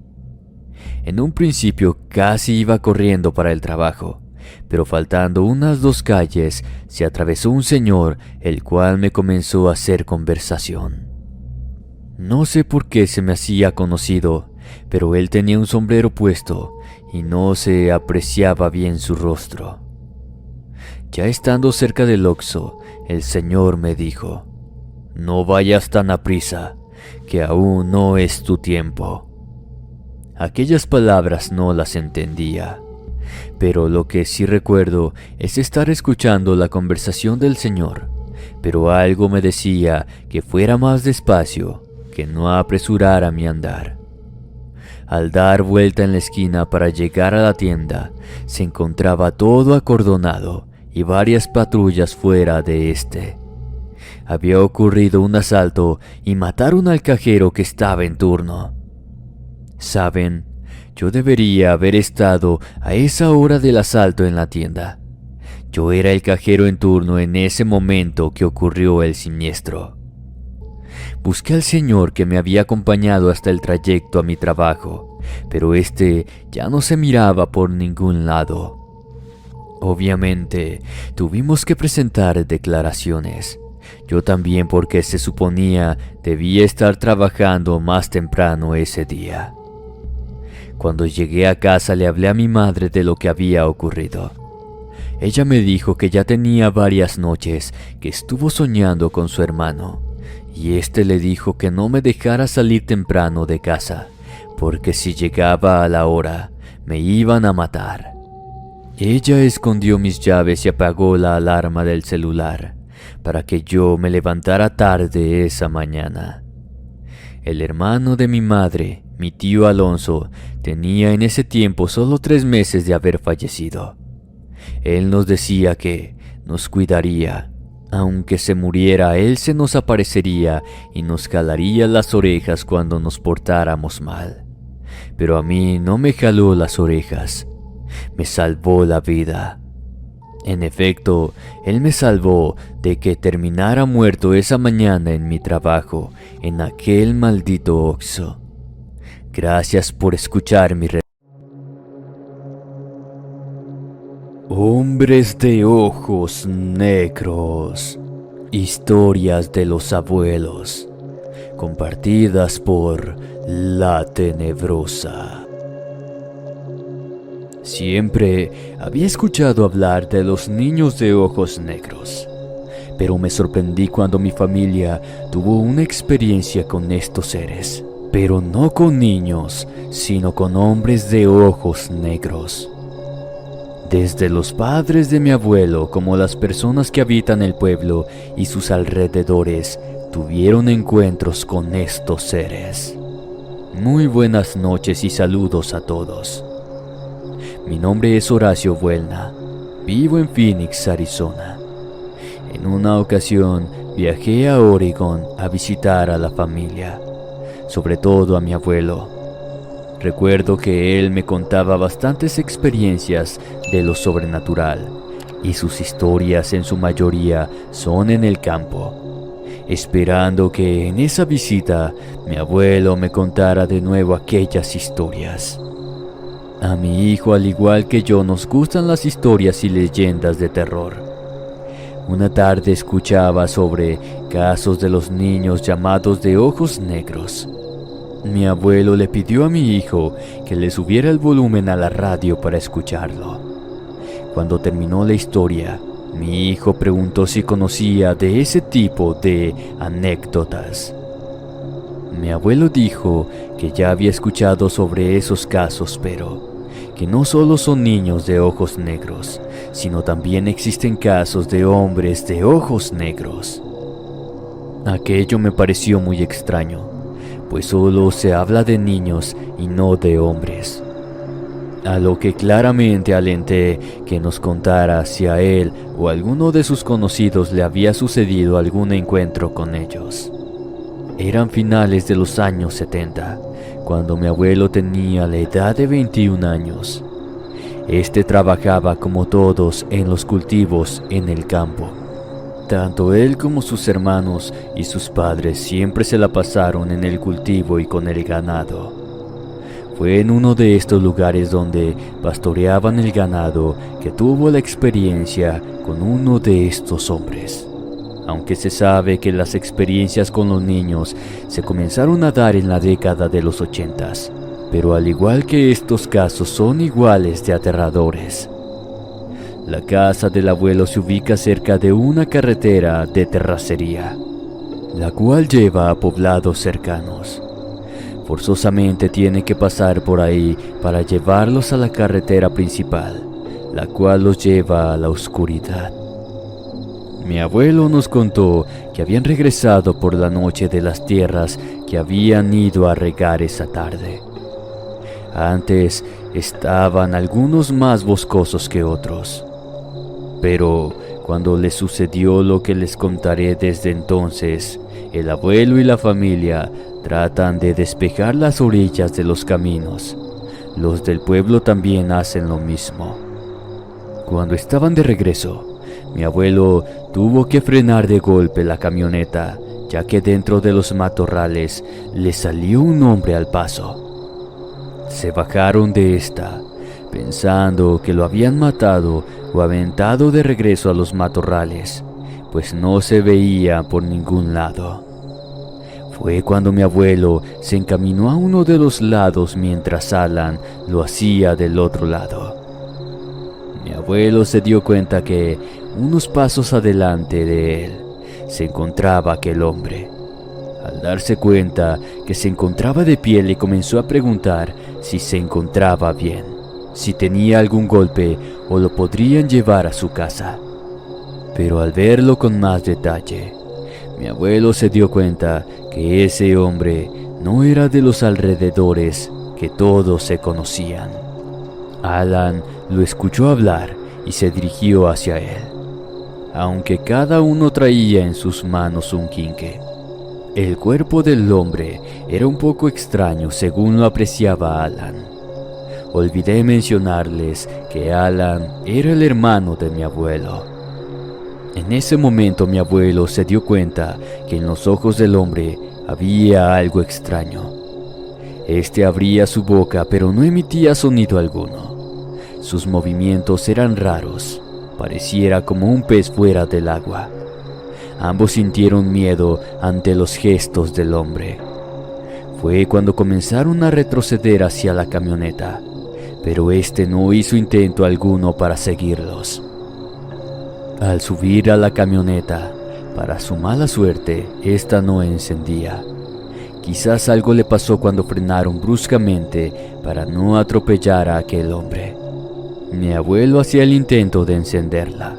En un principio casi iba corriendo para el trabajo, pero faltando unas 2 calles se atravesó un señor el cual me comenzó a hacer conversación. No sé por qué se me hacía conocido, pero él tenía un sombrero puesto y no se apreciaba bien su rostro. Ya estando cerca del Oxxo, el señor me dijo: «No vayas tan aprisa, que aún no es tu tiempo». Aquellas palabras no las entendía, pero lo que sí recuerdo es estar escuchando la conversación del señor, pero algo me decía que fuera más despacio, que no apresurara mi andar. Al dar vuelta en la esquina para llegar a la tienda, se encontraba todo acordonado y varias patrullas fuera de este. Había ocurrido un asalto y mataron al cajero que estaba en turno. ¿Saben? Yo debería haber estado a esa hora del asalto en la tienda. Yo era el cajero en turno en ese momento que ocurrió el siniestro. Busqué al señor que me había acompañado hasta el trayecto a mi trabajo, pero este ya no se miraba por ningún lado. Obviamente, tuvimos que presentar declaraciones. Yo también, porque se suponía debía estar trabajando más temprano ese día. Cuando llegué a casa le hablé a mi madre de lo que había ocurrido. Ella me dijo que ya tenía varias noches que estuvo soñando con su hermano, y este le dijo que no me dejara salir temprano de casa, porque si llegaba a la hora, me iban a matar. Ella escondió mis llaves y apagó la alarma del celular, para que yo me levantara tarde esa mañana. El hermano de mi madre, mi tío Alonso, tenía en ese tiempo solo 3 meses de haber fallecido. Él nos decía que nos cuidaría. Aunque se muriera, Él se nos aparecería y nos jalaría las orejas cuando nos portáramos mal. Pero a mí no me jaló las orejas, me salvó la vida. En efecto, Él me salvó de que terminara muerto esa mañana en mi trabajo, en aquel maldito Oxxo. Gracias por escuchar mi Hombres de ojos negros. Historias de los abuelos. Compartidas por La Tenebrosa. Siempre había escuchado hablar de los niños de ojos negros, pero me sorprendí cuando mi familia tuvo una experiencia con estos seres. Pero no con niños, sino con hombres de ojos negros. Desde los padres de mi abuelo como las personas que habitan el pueblo y sus alrededores tuvieron encuentros con estos seres. Muy buenas noches y saludos a todos. Mi nombre es Horacio Buelna. Vivo en Phoenix, Arizona. En una ocasión viajé a Oregon a visitar a la familia, sobre todo a mi abuelo. Recuerdo que él me contaba bastantes experiencias de lo sobrenatural, y sus historias en su mayoría son en el campo, esperando que en esa visita mi abuelo me contara de nuevo aquellas historias. A mi hijo, al igual que yo, nos gustan las historias y leyendas de terror. Una tarde escuchaba sobre casos de los niños llamados de ojos negros. Mi abuelo le pidió a mi hijo que le subiera el volumen a la radio para escucharlo. Cuando terminó la historia, mi hijo preguntó si conocía de ese tipo de anécdotas. Mi abuelo dijo que ya había escuchado sobre esos casos, pero que no solo son niños de ojos negros, sino también existen casos de hombres de ojos negros. Aquello me pareció muy extraño, pues solo se habla de niños y no de hombres. A lo que claramente alenté que nos contara si a él o a alguno de sus conocidos le había sucedido algún encuentro con ellos. Eran finales de los años 70, cuando mi abuelo tenía la edad de 21 años. Este trabajaba como todos en los cultivos en el campo. Tanto él como sus hermanos y sus padres siempre se la pasaron en el cultivo y con el ganado. Fue en uno de estos lugares donde pastoreaban el ganado que tuvo la experiencia con uno de estos hombres. Aunque se sabe que las experiencias con los niños se comenzaron a dar en la década de los 80s, pero al igual que estos casos son iguales de aterradores. La casa del abuelo se ubica cerca de una carretera de terracería, la cual lleva a poblados cercanos. Forzosamente tiene que pasar por ahí para llevarlos a la carretera principal, la cual los lleva a la oscuridad. Mi abuelo nos contó que habían regresado por la noche de las tierras que habían ido a regar esa tarde. Antes estaban algunos más boscosos que otros. Pero cuando les sucedió lo que les contaré desde entonces, el abuelo y la familia tratan de despejar las orillas de los caminos. Los del pueblo también hacen lo mismo. Cuando estaban de regreso, mi abuelo tuvo que frenar de golpe la camioneta, ya que dentro de los matorrales le salió un hombre al paso. Se bajaron de esta, pensando que lo habían matado o aventado de regreso a los matorrales, pues no se veía por ningún lado. Fue cuando mi abuelo se encaminó a uno de los lados mientras Alan lo hacía del otro lado. Mi abuelo se dio cuenta que unos pasos adelante de él se encontraba aquel hombre. Al darse cuenta que se encontraba de pie, le comenzó a preguntar si se encontraba bien, si tenía algún golpe o lo podrían llevar a su casa. Pero al verlo con más detalle, mi abuelo se dio cuenta que ese hombre no era de los alrededores que todos se conocían. Alan lo escuchó hablar y se dirigió hacia él, aunque cada uno traía en sus manos un quinqué. El cuerpo del hombre era un poco extraño según lo apreciaba Alan. Olvidé mencionarles que Alan era el hermano de mi abuelo. En ese momento mi abuelo se dio cuenta que en los ojos del hombre había algo extraño. Este abría su boca pero no emitía sonido alguno. Sus movimientos eran raros, pareciera como un pez fuera del agua. Ambos sintieron miedo ante los gestos del hombre. Fue cuando comenzaron a retroceder hacia la camioneta, pero este no hizo intento alguno para seguirlos. Al subir a la camioneta, para su mala suerte, esta no encendía. Quizás algo le pasó cuando frenaron bruscamente para no atropellar a aquel hombre. Mi abuelo hacía el intento de encenderla,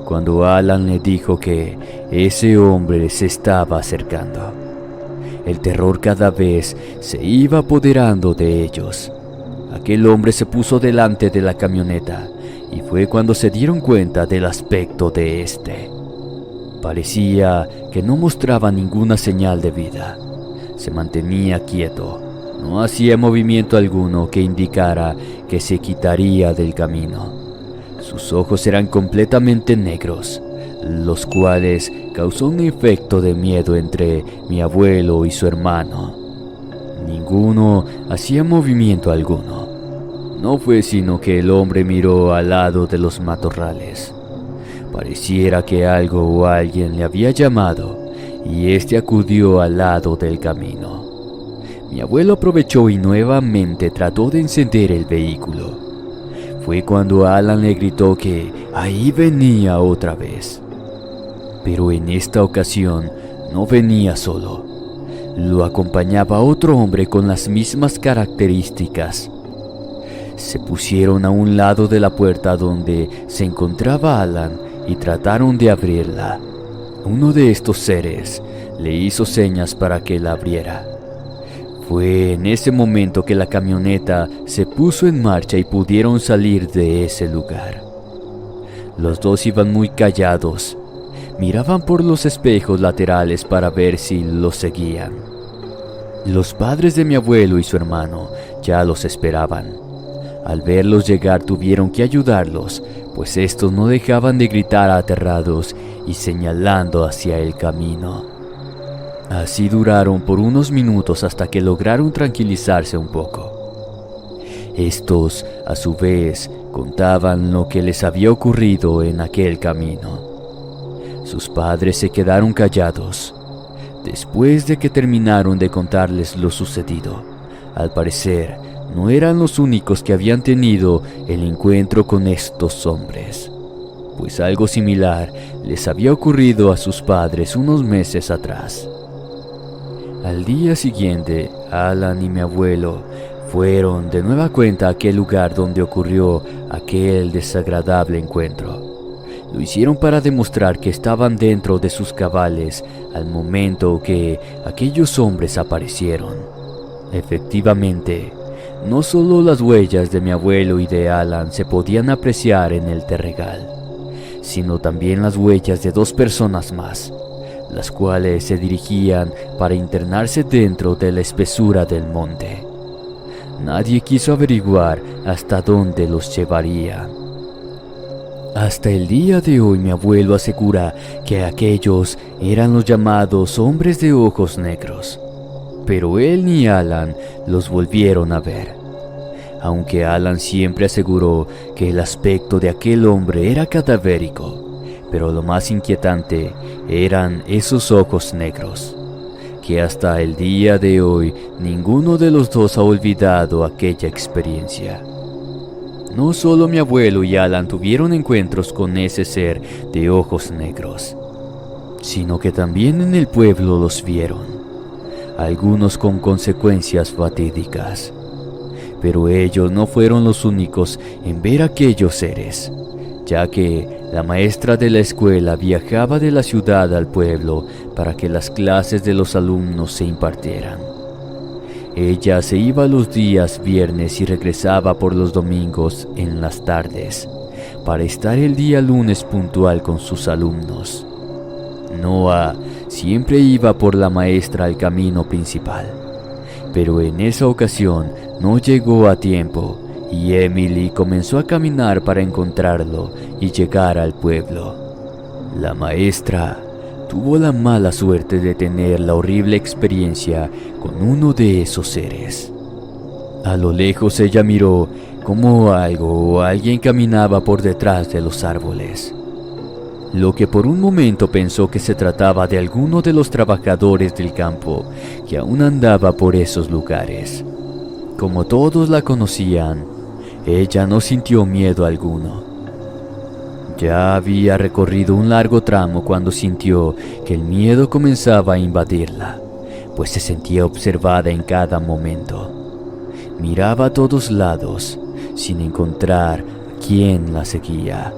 cuando Alan le dijo que ese hombre se estaba acercando. El terror cada vez se iba apoderando de ellos. Aquel hombre se puso delante de la camioneta y fue cuando se dieron cuenta del aspecto de este. Parecía que no mostraba ninguna señal de vida. Se mantenía quieto, no hacía movimiento alguno que indicara que se quitaría del camino. Sus ojos eran completamente negros, los cuales causó un efecto de miedo entre mi abuelo y su hermano. Ninguno hacía movimiento alguno. No fue sino que el hombre miró al lado de los matorrales. Pareciera que algo o alguien le había llamado y este acudió al lado del camino. Mi abuelo aprovechó y nuevamente trató de encender el vehículo. Fue cuando Alan le gritó que ahí venía otra vez. Pero en esta ocasión no venía solo. Lo acompañaba otro hombre con las mismas características. Se pusieron a un lado de la puerta donde se encontraba Alan y trataron de abrirla. Uno de estos seres le hizo señas para que la abriera. Fue en ese momento que la camioneta se puso en marcha y pudieron salir de ese lugar. Los dos iban muy callados. Miraban por los espejos laterales para ver si los seguían. Los padres de mi abuelo y su hermano ya los esperaban. Al verlos llegar tuvieron que ayudarlos, pues estos no dejaban de gritar aterrados y señalando hacia el camino. Así duraron por unos minutos hasta que lograron tranquilizarse un poco. Estos, a su vez, contaban lo que les había ocurrido en aquel camino. Sus padres se quedaron callados. Después de que terminaron de contarles lo sucedido, al parecer, no eran los únicos que habían tenido el encuentro con estos hombres, pues algo similar les había ocurrido a sus padres unos meses atrás. Al día siguiente, Alan y mi abuelo fueron de nueva cuenta a aquel lugar donde ocurrió aquel desagradable encuentro. Lo hicieron para demostrar que estaban dentro de sus cabales al momento que aquellos hombres aparecieron. Efectivamente, no solo las huellas de mi abuelo y de Alan se podían apreciar en el terregal, sino también las huellas de dos personas más, las cuales se dirigían para internarse dentro de la espesura del monte. Nadie quiso averiguar hasta dónde los llevaría. Hasta el día de hoy mi abuelo asegura que aquellos eran los llamados hombres de ojos negros. Pero él ni Alan los volvieron a ver, aunque Alan siempre aseguró que el aspecto de aquel hombre era cadavérico, pero lo más inquietante eran esos ojos negros, que hasta el día de hoy ninguno de los dos ha olvidado aquella experiencia. No solo mi abuelo y Alan tuvieron encuentros con ese ser de ojos negros, sino que también en el pueblo los vieron, algunos con consecuencias fatídicas. Pero ellos no fueron los únicos en ver aquellos seres, ya que la maestra de la escuela viajaba de la ciudad al pueblo para que las clases de los alumnos se impartieran. Ella se iba los días viernes y regresaba por los domingos en las tardes, para estar el día lunes puntual con sus alumnos. Noah siempre iba por la maestra al camino principal, pero en esa ocasión no llegó a tiempo y Emily comenzó a caminar para encontrarlo y llegar al pueblo. La maestra tuvo la mala suerte de tener la horrible experiencia con uno de esos seres. A lo lejos ella miró como algo o alguien caminaba por detrás de los árboles, lo que por un momento pensó que se trataba de alguno de los trabajadores del campo que aún andaba por esos lugares. Como todos la conocían, ella no sintió miedo alguno. Ya había recorrido un largo tramo cuando sintió que el miedo comenzaba a invadirla, pues se sentía observada en cada momento. Miraba a todos lados, sin encontrar quién la seguía.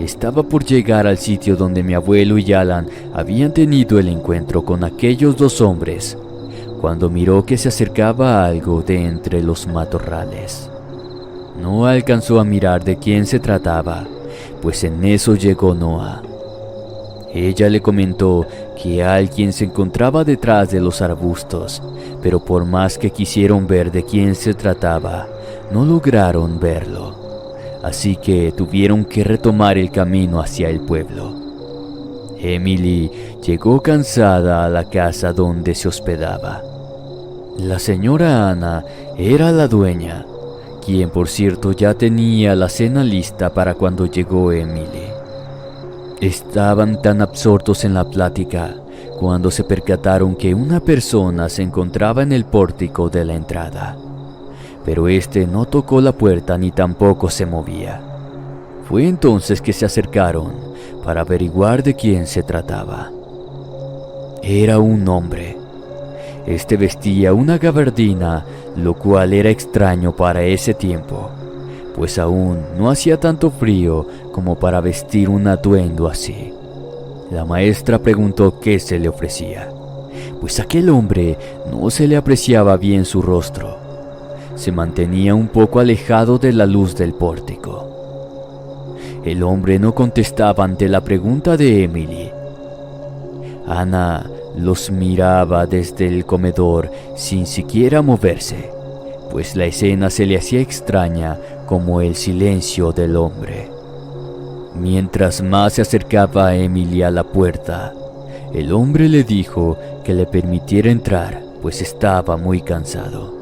Estaba por llegar al sitio donde mi abuelo y Alan habían tenido el encuentro con aquellos dos hombres, cuando miró que se acercaba algo de entre los matorrales. No alcanzó a mirar de quién se trataba, pues en eso llegó Noah. Ella le comentó que alguien se encontraba detrás de los arbustos, pero por más que quisieron ver de quién se trataba, no lograron verlo. Así que tuvieron que retomar el camino hacia el pueblo. Emily llegó cansada a la casa donde se hospedaba. La señora Ana era la dueña, quien por cierto ya tenía la cena lista para cuando llegó Emily. Estaban tan absortos en la plática cuando se percataron que una persona se encontraba en el pórtico de la entrada, pero este no tocó la puerta ni tampoco se movía. Fue entonces que se acercaron para averiguar de quién se trataba. Era un hombre. Este vestía una gabardina, lo cual era extraño para ese tiempo, pues aún no hacía tanto frío como para vestir un atuendo así. La maestra preguntó qué se le ofrecía, pues a aquel hombre no se le apreciaba bien su rostro. Se mantenía un poco alejado de la luz del pórtico. El hombre no contestaba ante la pregunta de Emily. Ana los miraba desde el comedor sin siquiera moverse, pues la escena se le hacía extraña como el silencio del hombre. Mientras más se acercaba a Emily a la puerta, el hombre le dijo que le permitiera entrar, pues estaba muy cansado.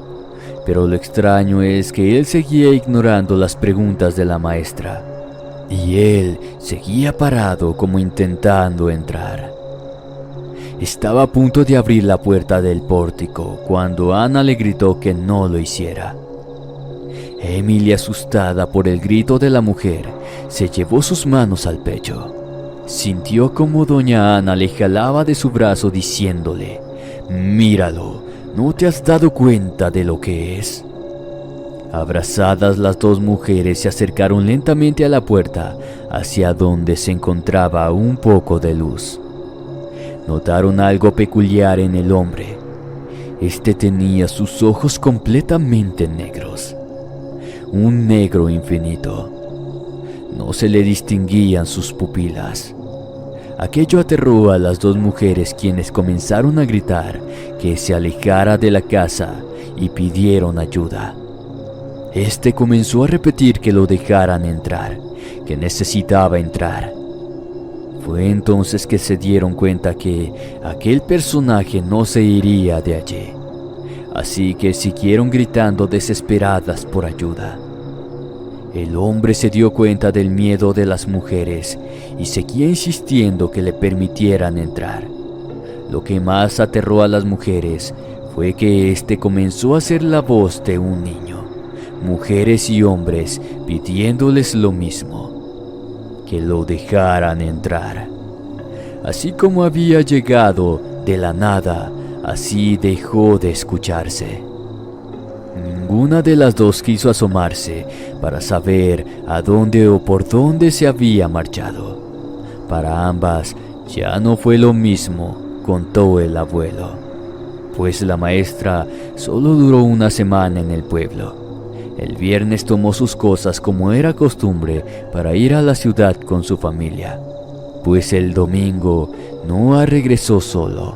Pero lo extraño es que él seguía ignorando las preguntas de la maestra, y él seguía parado como intentando entrar. Estaba a punto de abrir la puerta del pórtico cuando Ana le gritó que no lo hiciera. Emily, asustada por el grito de la mujer, se llevó sus manos al pecho. Sintió como doña Ana le jalaba de su brazo diciéndole: «Míralo, ¿no te has dado cuenta de lo que es?». Abrazadas, las dos mujeres se acercaron lentamente a la puerta, hacia donde se encontraba un poco de luz. Notaron algo peculiar en el hombre. Este tenía sus ojos completamente negros, un negro infinito. No se le distinguían sus pupilas. Aquello aterró a las dos mujeres, quienes comenzaron a gritar que se alejara de la casa y pidieron ayuda. Este comenzó a repetir que lo dejaran entrar, que necesitaba entrar. Fue entonces que se dieron cuenta que aquel personaje no se iría de allí, así que siguieron gritando desesperadas por ayuda. El hombre se dio cuenta del miedo de las mujeres y seguía insistiendo que le permitieran entrar. Lo que más aterró a las mujeres fue que este comenzó a ser la voz de un niño, mujeres y hombres pidiéndoles lo mismo, que lo dejaran entrar. Así como había llegado de la nada, así dejó de escucharse. Ninguna de las dos quiso asomarse para saber a dónde o por dónde se había marchado. Para ambas ya no fue lo mismo, contó el abuelo, pues la maestra solo duró una semana en el pueblo. El viernes tomó sus cosas como era costumbre para ir a la ciudad con su familia, pues el domingo no regresó solo,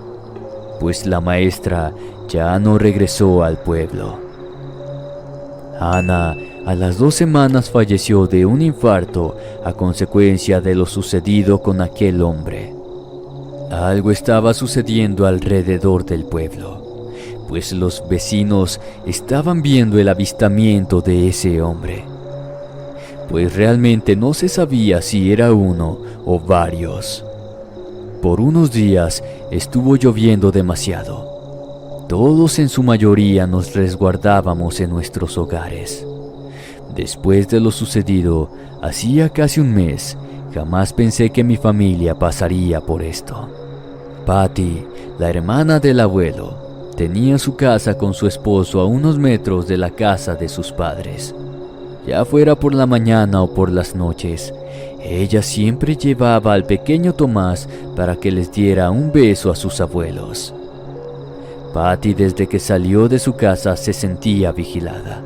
pues la maestra ya no regresó al pueblo. Ana a las 2 semanas falleció de un infarto a consecuencia de lo sucedido con aquel hombre. Algo estaba sucediendo alrededor del pueblo, pues los vecinos estaban viendo el avistamiento de ese hombre, pues realmente no se sabía si era uno o varios. Por unos días estuvo lloviendo demasiado. Todos en su mayoría nos resguardábamos en nuestros hogares. Después de lo sucedido, hacía casi un mes, jamás pensé que mi familia pasaría por esto. Patty, la hermana del abuelo, tenía su casa con su esposo a unos metros de la casa de sus padres. Ya fuera por la mañana o por las noches, ella siempre llevaba al pequeño Tomás para que les diera un beso a sus abuelos. Patty desde que salió de su casa se sentía vigilada,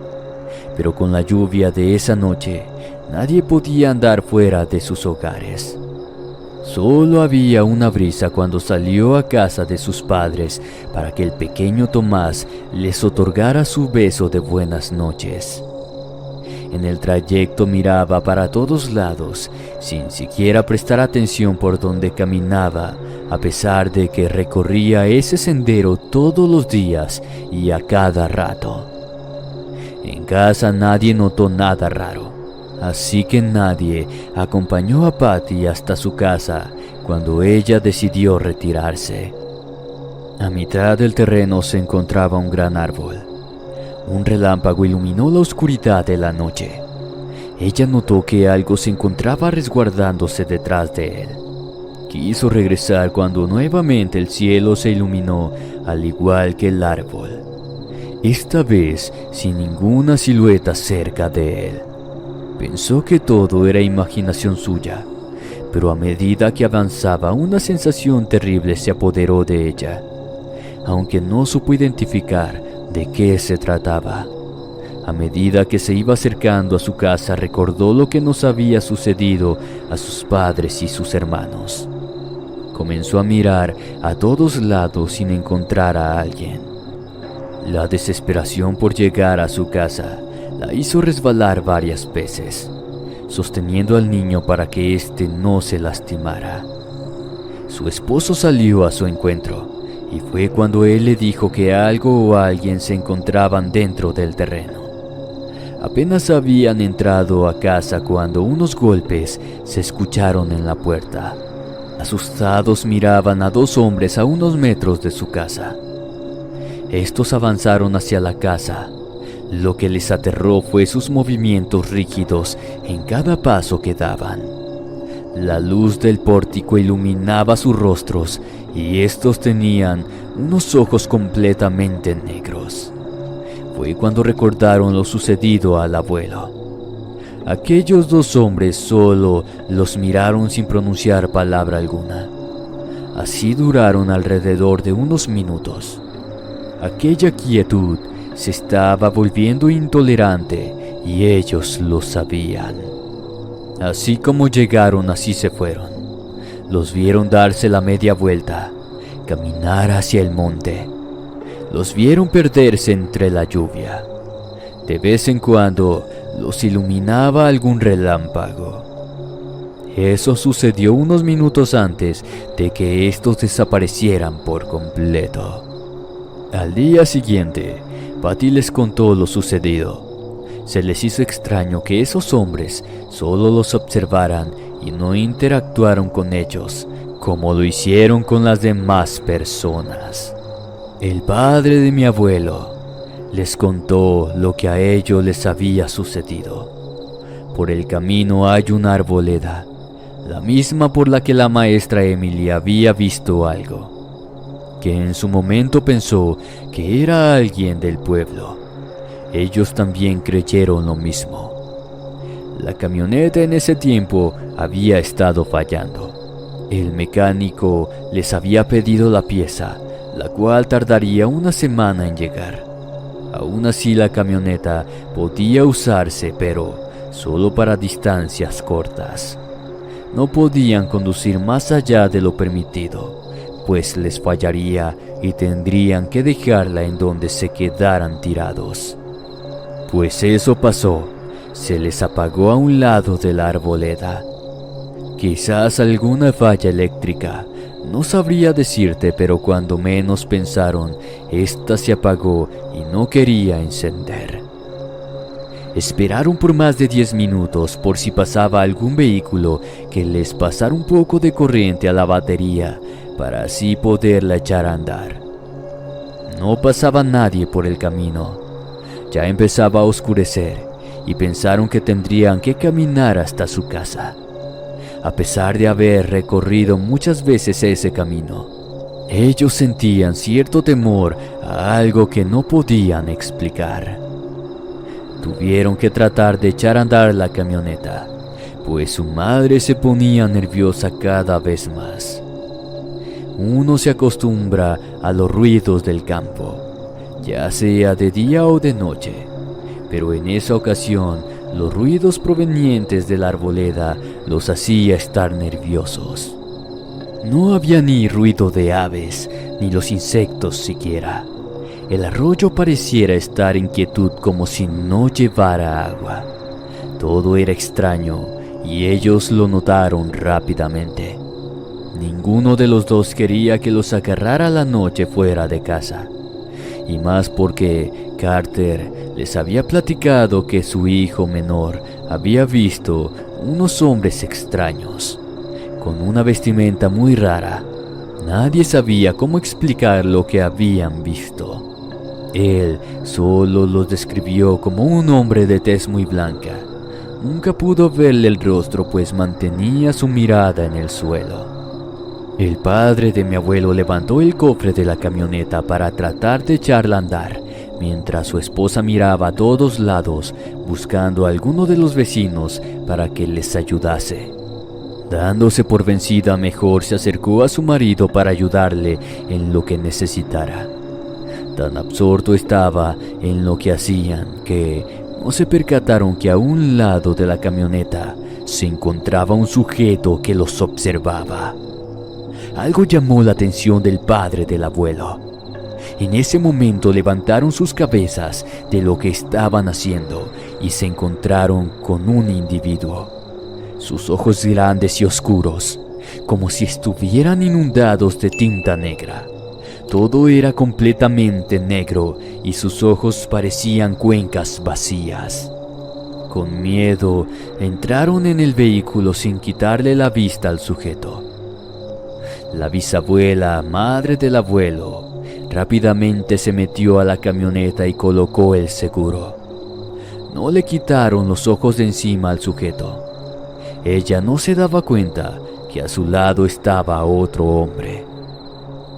pero con la lluvia de esa noche nadie podía andar fuera de sus hogares. Solo había una brisa cuando salió a casa de sus padres para que el pequeño Tomás les otorgara su beso de buenas noches. En el trayecto miraba para todos lados, sin siquiera prestar atención por donde caminaba, a pesar de que recorría ese sendero todos los días y a cada rato. En casa nadie notó nada raro, así que nadie acompañó a Patty hasta su casa cuando ella decidió retirarse. A mitad del terreno se encontraba un gran árbol. Un relámpago iluminó la oscuridad de la noche. Ella notó que algo se encontraba resguardándose detrás de él. Quiso regresar cuando nuevamente el cielo se iluminó al igual que el árbol, esta vez sin ninguna silueta cerca de él. Pensó que todo era imaginación suya, pero a medida que avanzaba una sensación terrible se apoderó de ella, aunque no supo identificar de qué se trataba. A medida que se iba acercando a su casa recordó lo que nos había sucedido a sus padres y sus hermanos. Comenzó a mirar a todos lados sin encontrar a alguien. La desesperación por llegar a su casa la hizo resbalar varias veces, sosteniendo al niño para que éste no se lastimara. Su esposo salió a su encuentro y fue cuando él le dijo que algo o alguien se encontraban dentro del terreno. Apenas habían entrado a casa cuando unos golpes se escucharon en la puerta. Asustados miraban a 2 hombres a unos metros de su casa. Estos avanzaron hacia la casa. Lo que les aterró fue sus movimientos rígidos en cada paso que daban. La luz del pórtico iluminaba sus rostros y estos tenían unos ojos completamente negros. Fue cuando recordaron lo sucedido al abuelo. Aquellos 2 hombres solo los miraron sin pronunciar palabra alguna. Así duraron alrededor de unos minutos. Aquella quietud se estaba volviendo intolerante y ellos lo sabían. Así como llegaron, así se fueron. Los vieron darse la media vuelta, caminar hacia el monte. Los vieron perderse entre la lluvia. De vez en cuando los iluminaba algún relámpago. Eso sucedió unos minutos antes de que estos desaparecieran por completo. Al día siguiente, Patty les contó lo sucedido. Se les hizo extraño que esos hombres solo los observaran y no interactuaron con ellos, como lo hicieron con las demás personas. El padre de mi abuelo les contó lo que a ellos les había sucedido. Por el camino hay una arboleda, la misma por la que la maestra Emily había visto algo, que en su momento pensó que era alguien del pueblo. Ellos también creyeron lo mismo. La camioneta en ese tiempo había estado fallando. El mecánico les había pedido la pieza, la cual tardaría una semana en llegar. Aún así la camioneta podía usarse, pero solo para distancias cortas. No podían conducir más allá de lo permitido, pues les fallaría y tendrían que dejarla en donde se quedaran tirados. Pues eso pasó, se les apagó a un lado de la arboleda. Quizás alguna falla eléctrica, no sabría decirte, pero cuando menos pensaron, esta se apagó y no quería encender. Esperaron por más de 10 minutos por si pasaba algún vehículo que les pasara un poco de corriente a la batería para así poderla echar a andar. No pasaba nadie por el camino. Ya empezaba a oscurecer y pensaron que tendrían que caminar hasta su casa. A pesar de haber recorrido muchas veces ese camino, ellos sentían cierto temor a algo que no podían explicar. Tuvieron que tratar de echar a andar la camioneta, pues su madre se ponía nerviosa cada vez más. Uno se acostumbra a los ruidos del campo, ya sea de día o de noche, pero en esa ocasión los ruidos provenientes de la arboleda los hacía estar nerviosos. No había ni ruido de aves, ni los insectos siquiera. El arroyo pareciera estar en quietud como si no llevara agua. Todo era extraño y ellos lo notaron rápidamente. Ninguno de los dos quería que los agarrara la noche fuera de casa. Y más porque Carter les había platicado que su hijo menor había visto unos hombres extraños, con una vestimenta muy rara. Nadie sabía cómo explicar lo que habían visto. Él solo los describió como un hombre de tez muy blanca. Nunca pudo verle el rostro, pues mantenía su mirada en el suelo. El padre de mi abuelo levantó el cofre de la camioneta para tratar de echarla a andar, mientras su esposa miraba a todos lados buscando a alguno de los vecinos para que les ayudase. Dándose por vencida, mejor se acercó a su marido para ayudarle en lo que necesitara. Tan absorto estaba en lo que hacían que no se percataron que a un lado de la camioneta se encontraba un sujeto que los observaba. Algo llamó la atención del padre del abuelo. En ese momento levantaron sus cabezas de lo que estaban haciendo y se encontraron con un individuo. Sus ojos grandes y oscuros, como si estuvieran inundados de tinta negra. Todo era completamente negro y sus ojos parecían cuencas vacías. Con miedo, entraron en el vehículo sin quitarle la vista al sujeto. La bisabuela, madre del abuelo, rápidamente se metió a la camioneta y colocó el seguro. No le quitaron los ojos de encima al sujeto. Ella no se daba cuenta que a su lado estaba otro hombre.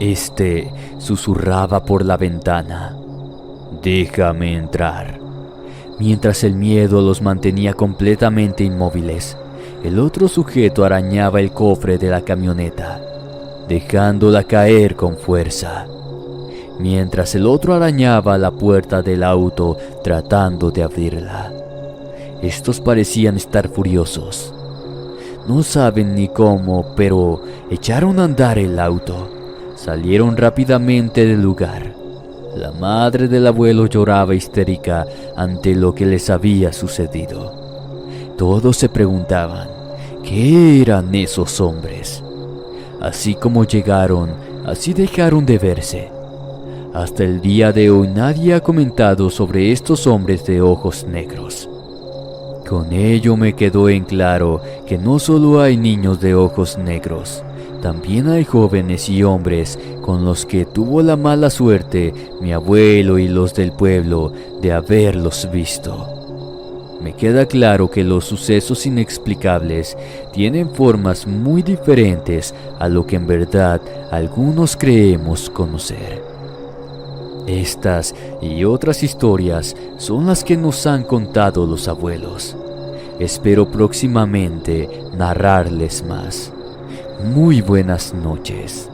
Este susurraba por la ventana: «Déjame entrar». Mientras el miedo los mantenía completamente inmóviles, el otro sujeto arañaba el cofre de la camioneta, dejándola caer con fuerza, mientras el otro arañaba la puerta del auto tratando de abrirla. Estos parecían estar furiosos. No saben ni cómo, pero echaron a andar el auto. Salieron rápidamente del lugar. La madre del abuelo lloraba histérica ante lo que les había sucedido. Todos se preguntaban, ¿qué eran esos hombres? Así como llegaron, así dejaron de verse. Hasta el día de hoy nadie ha comentado sobre estos hombres de ojos negros. Con ello me quedó en claro que no solo hay niños de ojos negros, también hay jóvenes y hombres con los que tuvo la mala suerte mi abuelo y los del pueblo de haberlos visto. Me queda claro que los sucesos inexplicables tienen formas muy diferentes a lo que en verdad algunos creemos conocer. Estas y otras historias son las que nos han contado los abuelos. Espero próximamente narrarles más. Muy buenas noches.